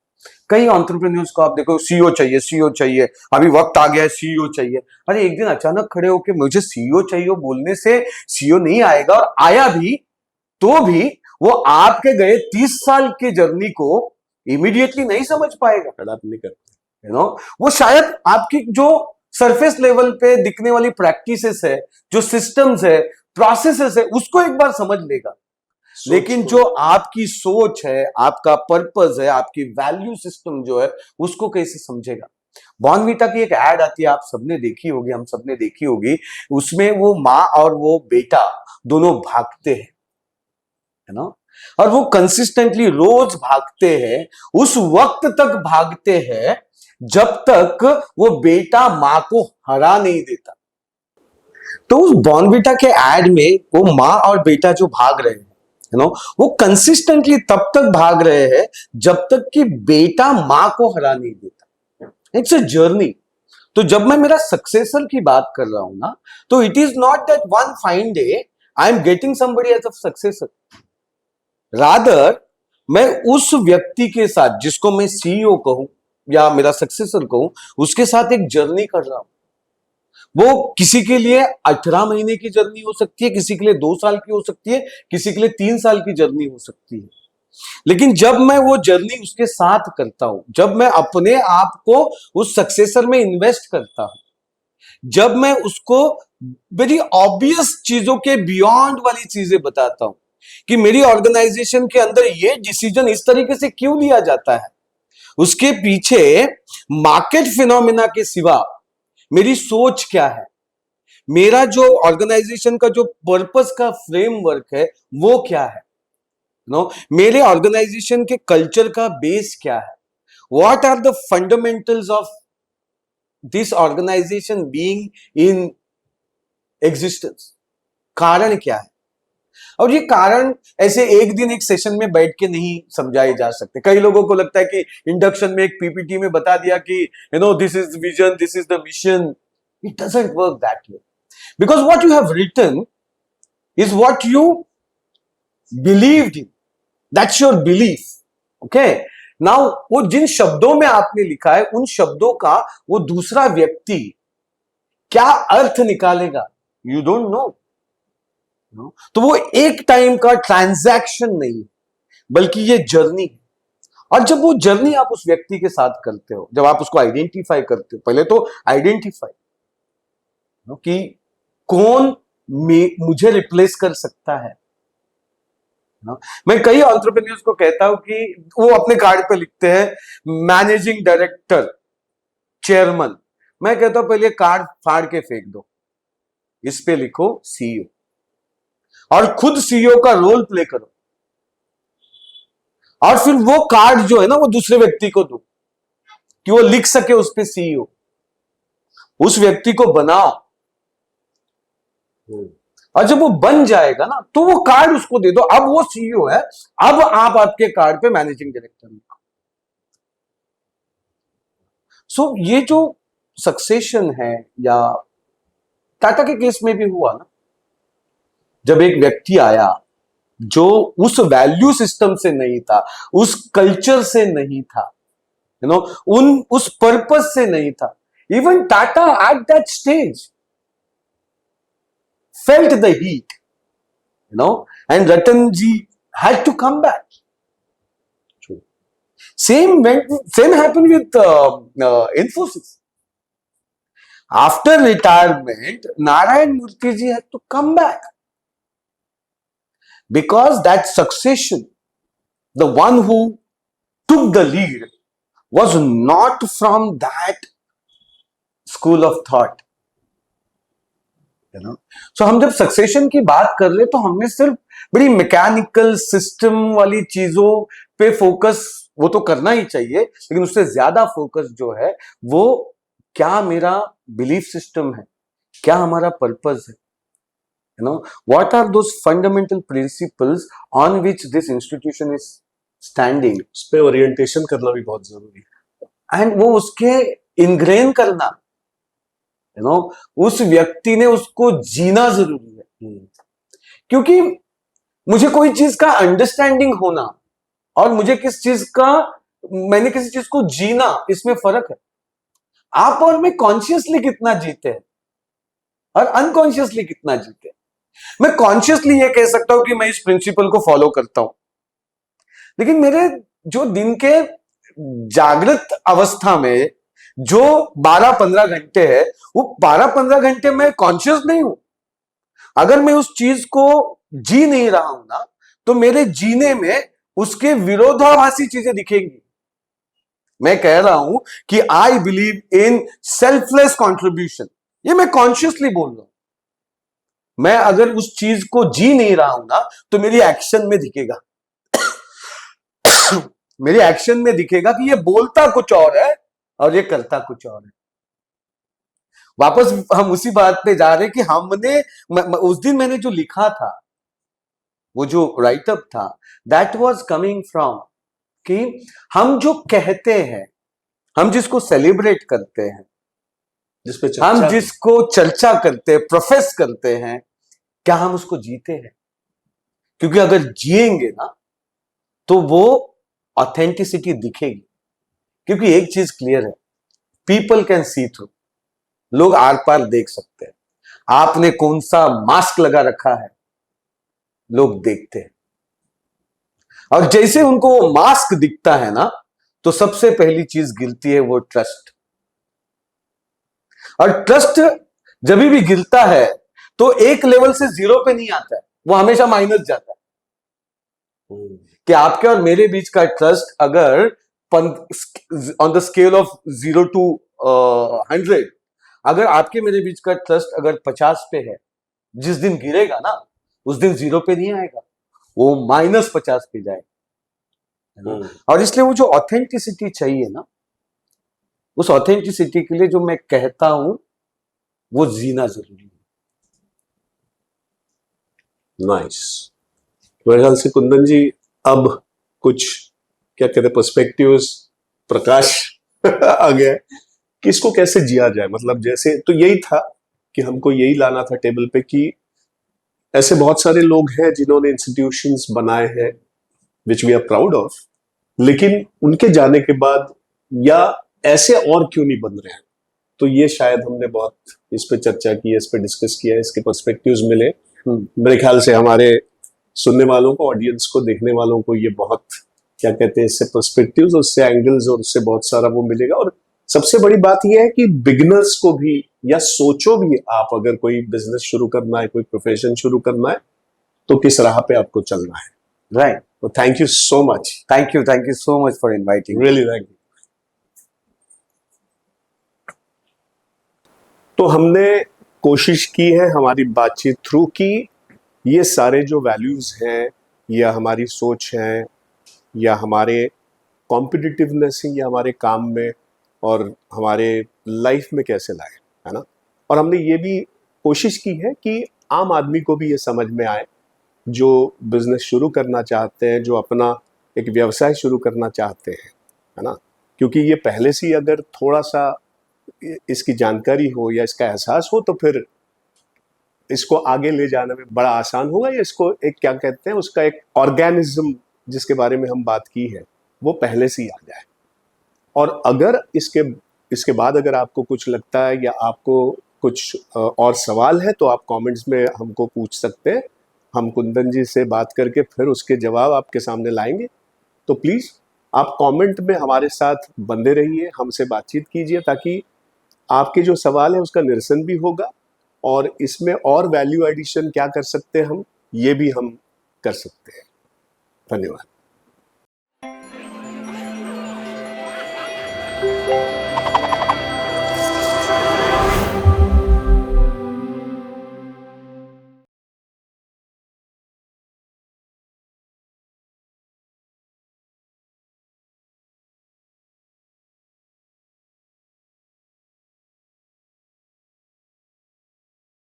कई एंटरप्रेन्योर्स को आप देखो, सीईओ चाहिए, सीईओ चाहिए, अभी वक्त आ गया है, सीईओ चाहिए। अरे एक दिन अचानक खड़े होके मुझे सीईओ चाहिए बोलने से सीईओ नहीं आएगा, और आया भी तो भी वो आपके गए 30 साल की जर्नी को इमीडिएटली नहीं समझ पाएगा, अडॉप्ट नहीं करते। वो शायद आपकी जो सरफेस लेवल पे दिखने वाली प्रैक्टिसेस है, जो सिस्टम्स है, प्रोसेसेस है, उसको एक बार समझ लेगा, लेकिन जो आपकी सोच है, आपका पर्पस है, आपकी वैल्यू सिस्टम जो है, उसको कैसे समझेगा। बॉर्नवीटा की एक एड आती है, आप सबने देखी होगी, हम सबने देखी होगी। उसमें वो माँ और वो बेटा दोनों भागते हैं, है ना, और वो कंसिस्टेंटली रोज भागते हैं, उस वक्त तक भागते हैं जब तक वो बेटा माँ को हरा नहीं देता। तो उस बॉर्नवीटा के एड में वो माँ और बेटा जो भाग रहे हैं, वो कंसिस्टेंटली तब तक भाग रहे हैं जब तक कि बेटा मां को हरा नहीं देता। It's a journey. तो जब मैं मेरा सक्सेसर की बात कर रहा हूं ना, तो it is not that one fine day I am getting somebody as a successor, rather मैं उस व्यक्ति के साथ, जिसको मैं सीईओ कहूं या मेरा सक्सेसर कहूं, उसके साथ एक जर्नी कर रहा हूं। वो किसी के लिए 18 महीने की जर्नी हो सकती है, किसी के लिए 2 साल की हो सकती है, किसी के लिए 3 साल की जर्नी हो सकती है। लेकिन जब मैं वो जर्नी उसके साथ करता हूं, जब मैं अपने आप को उस सक्सेसर में इन्वेस्ट करता हूं, जब मैं उसको वेरी ऑब्वियस चीजों के बियॉन्ड वाली चीजें बताता हूं कि मेरी ऑर्गेनाइजेशन के अंदर ये डिसीजन इस तरीके से क्यों लिया जाता है, उसके पीछे मार्केट फिनोमिना के सिवा मेरी सोच क्या है, मेरा जो ऑर्गेनाइजेशन का जो पर्पस का फ्रेमवर्क है वो क्या है, मेरे ऑर्गेनाइजेशन के कल्चर का बेस क्या है, what are the fundamentals of this organization being in existence, कारण क्या है। और ये कारण ऐसे एक दिन एक सेशन में बैठ के नहीं समझाए जा सकते। कई लोगों को लगता है कि इंडक्शन में एक पीपीटी में बता दिया कि this is vision, this is the mission. It doesn't work that way, because what you have written is what you believed in, that's your belief. Okay, now वो जिन शब्दों में आपने लिखा है, उन शब्दों का वो दूसरा व्यक्ति क्या अर्थ निकालेगा, यू डोंट नो। तो वो एक टाइम का ट्रांजैक्शन नहीं, बल्कि ये जर्नी है। और जब वो जर्नी आप उस व्यक्ति के साथ करते हो, जब आप उसको आइडेंटिफाई करते हो, पहले तो आइडेंटिफाई कि कौन मुझे रिप्लेस कर सकता है। मैं कई एंटरप्रेन्योर्स को कहता हूं कि वो अपने कार्ड पे लिखते हैं मैनेजिंग डायरेक्टर, चेयरमैन। मैं कहता हूं पहले कार्ड फाड़ के फेंक दो, इस पे लिखो सीईओ, और खुद सीईओ का रोल प्ले करो, और फिर वो कार्ड जो है ना वो दूसरे व्यक्ति को दो कि वो लिख सके उस पे सीईओ। उस व्यक्ति को बनाओ, और जब वो बन जाएगा ना तो वो कार्ड उसको दे दो, अब वो सीईओ है, अब आप आपके कार्ड पे मैनेजिंग डायरेक्टर लिखो। सो ये जो सक्सेशन है, या टाटा के केस में भी हुआ ना, जब एक व्यक्ति आया जो उस वैल्यू सिस्टम से नहीं था, उस कल्चर से नहीं था, उस पर्पस से नहीं था। Even Tata at that stage felt the heat, and Ratan ji had to come back. True. Same happened with Infosys. After retirement, Narayan Murthy ji had to come back, because that succession, the one who took the lead, was not from that school of thought. So, हम जब succession की बात कर ले तो हमने सिर्फ बड़ी मैकेनिकल सिस्टम वाली चीजों पे फोकस, वो तो करना ही चाहिए, लेकिन उससे ज्यादा फोकस जो है वो क्या मेरा बिलीफ सिस्टम है, क्या हमारा पर्पस है, what are those fundamental principles on which this institution is standing. उस पे ओरिएंटेशन करना भी बहुत जरूरी है, एंड वो उसके इनग्रेन करना, उस व्यक्ति ने उसको जीना जरूरी है। क्योंकि मुझे कोई चीज का अंडरस्टैंडिंग होना और मुझे किस चीज का मैंने किसी चीज को जीना, इसमें फर्क है। आप और मैं कॉन्शियसली कितना जीते हैं और अनकॉन्शियसली कितना जीते हैं। मैं कॉन्शियसली ये कह सकता हूं कि मैं इस प्रिंसिपल को फॉलो करता हूं, लेकिन मेरे जो दिन के जागृत अवस्था में जो 12-15 घंटे है, वो 12-15 घंटे मैं कॉन्शियस नहीं हूं। अगर मैं उस चीज को जी नहीं रहा हूं ना, तो मेरे जीने में उसके विरोधाभासी चीजें दिखेंगी। मैं कह रहा हूं कि I believe in selfless contribution, ये मैं कॉन्शियसली बोल रहा हूं। मैं अगर उस चीज को जी नहीं रहा हूं ना, तो मेरी एक्शन में दिखेगा मेरे एक्शन में दिखेगा कि ये बोलता कुछ और है और ये करता कुछ और है। वापस हम उसी बात पे जा रहे हैं कि हमने उस दिन मैंने जो लिखा था, वो जो राइटअप था, दैट वाज कमिंग फ्रॉम कि हम जो कहते हैं, हम जिसको सेलिब्रेट करते हैं, हम जिसको चर्चा करते हैं, प्रोफेस करते हैं, क्या हम उसको जीते हैं? क्योंकि अगर जिएंगे ना, तो वो ऑथेंटिसिटी दिखेगी। क्योंकि एक चीज क्लियर है, पीपल कैन सी थ्रू, लोग आर पार देख सकते हैं। आपने कौन सा मास्क लगा रखा है, लोग देखते हैं। और जैसे उनको वो मास्क दिखता है ना, तो सबसे पहली चीज गिरती है वो ट्रस्ट। और ट्रस्ट जब भी गिरता है तो एक लेवल से 0 पे नहीं आता है, वो हमेशा माइनस जाता है। कि आपके और मेरे बीच का ट्रस्ट अगर on the scale of 0 to 100, अगर आपके मेरे बीच का ट्रस्ट अगर 50 पे है, जिस दिन गिरेगा ना, उस दिन 0 पे नहीं आएगा, वो -50 पे जाएगा। और इसलिए वो जो ऑथेंटिसिटी चाहिए ना, उस ऑथेंटिसिटी के लिए जो मैं कहता हूं, वो जीना जरूरी है। नाइस। मेरे ख्याल से कुंदन जी अब कुछ क्या कहते हैं पर्सपेक्टिव्स, प्रकाश आ गया कि इसको कैसे जिया जाए। मतलब जैसे तो यही था कि हमको यही लाना था टेबल पे कि ऐसे बहुत सारे लोग हैं जिन्होंने इंस्टीट्यूशंस बनाए हैं which we are proud of, लेकिन उनके जाने के बाद या ऐसे और क्यों नहीं बन रहे हैं। तो ये शायद हमने बहुत इस पे चर्चा की है, इस पे डिस्कस किया है, इसके पर्सपेक्टिव्स मिले। मेरे ख्याल से हमारे सुनने वालों को, ऑडियंस को, देखने वालों को ये बहुत क्या कहते हैं इससे पर्सपेक्टिव्स, उससे एंगल्स और उससे बहुत सारा वो मिलेगा। और सबसे बड़ी बात यह है कि बिगिनर्स को भी, या सोचो भी आप अगर कोई बिजनेस शुरू करना है, कोई प्रोफेशन शुरू करना है, तो किस राह पे आपको चलना है। राइट। तो thank you so much. Thank you so much for inviting. Really thank you. तो हमने कोशिश की है हमारी बातचीत थ्रू कि ये सारे जो वैल्यूज हैं, या हमारी सोच है, या हमारे कॉम्पिटिटिवनेस है, या हमारे काम में और हमारे लाइफ में कैसे लाए, है ना। और हमने ये भी कोशिश की है कि आम आदमी को भी ये समझ में आए, जो बिजनेस शुरू करना चाहते हैं, जो अपना एक व्यवसाय शुरू करना चाहते हैं, है ना। क्योंकि ये पहले से ही अगर थोड़ा सा इसकी जानकारी हो या इसका एहसास हो, तो फिर इसको आगे ले जाने में बड़ा आसान होगा। या इसको एक क्या कहते हैं, उसका एक ऑर्गेनिज्म जिसके बारे में हम बात की है, वो पहले से ही आ जाए। और अगर इसके बाद अगर आपको कुछ लगता है या आपको कुछ और सवाल है, तो आप कमेंट्स में हमको पूछ सकते हैं। हम कुंदन जी से बात करके फिर उसके जवाब आपके सामने लाएंगे। तो प्लीज़ आप कमेंट में हमारे साथ बंधे रहिए, हमसे बातचीत कीजिए, ताकि आपके जो सवाल है उसका निरसन भी होगा, और इसमें और वैल्यू एडिशन क्या कर सकते हैं हम, ये भी हम कर सकते हैं। धन्यवाद।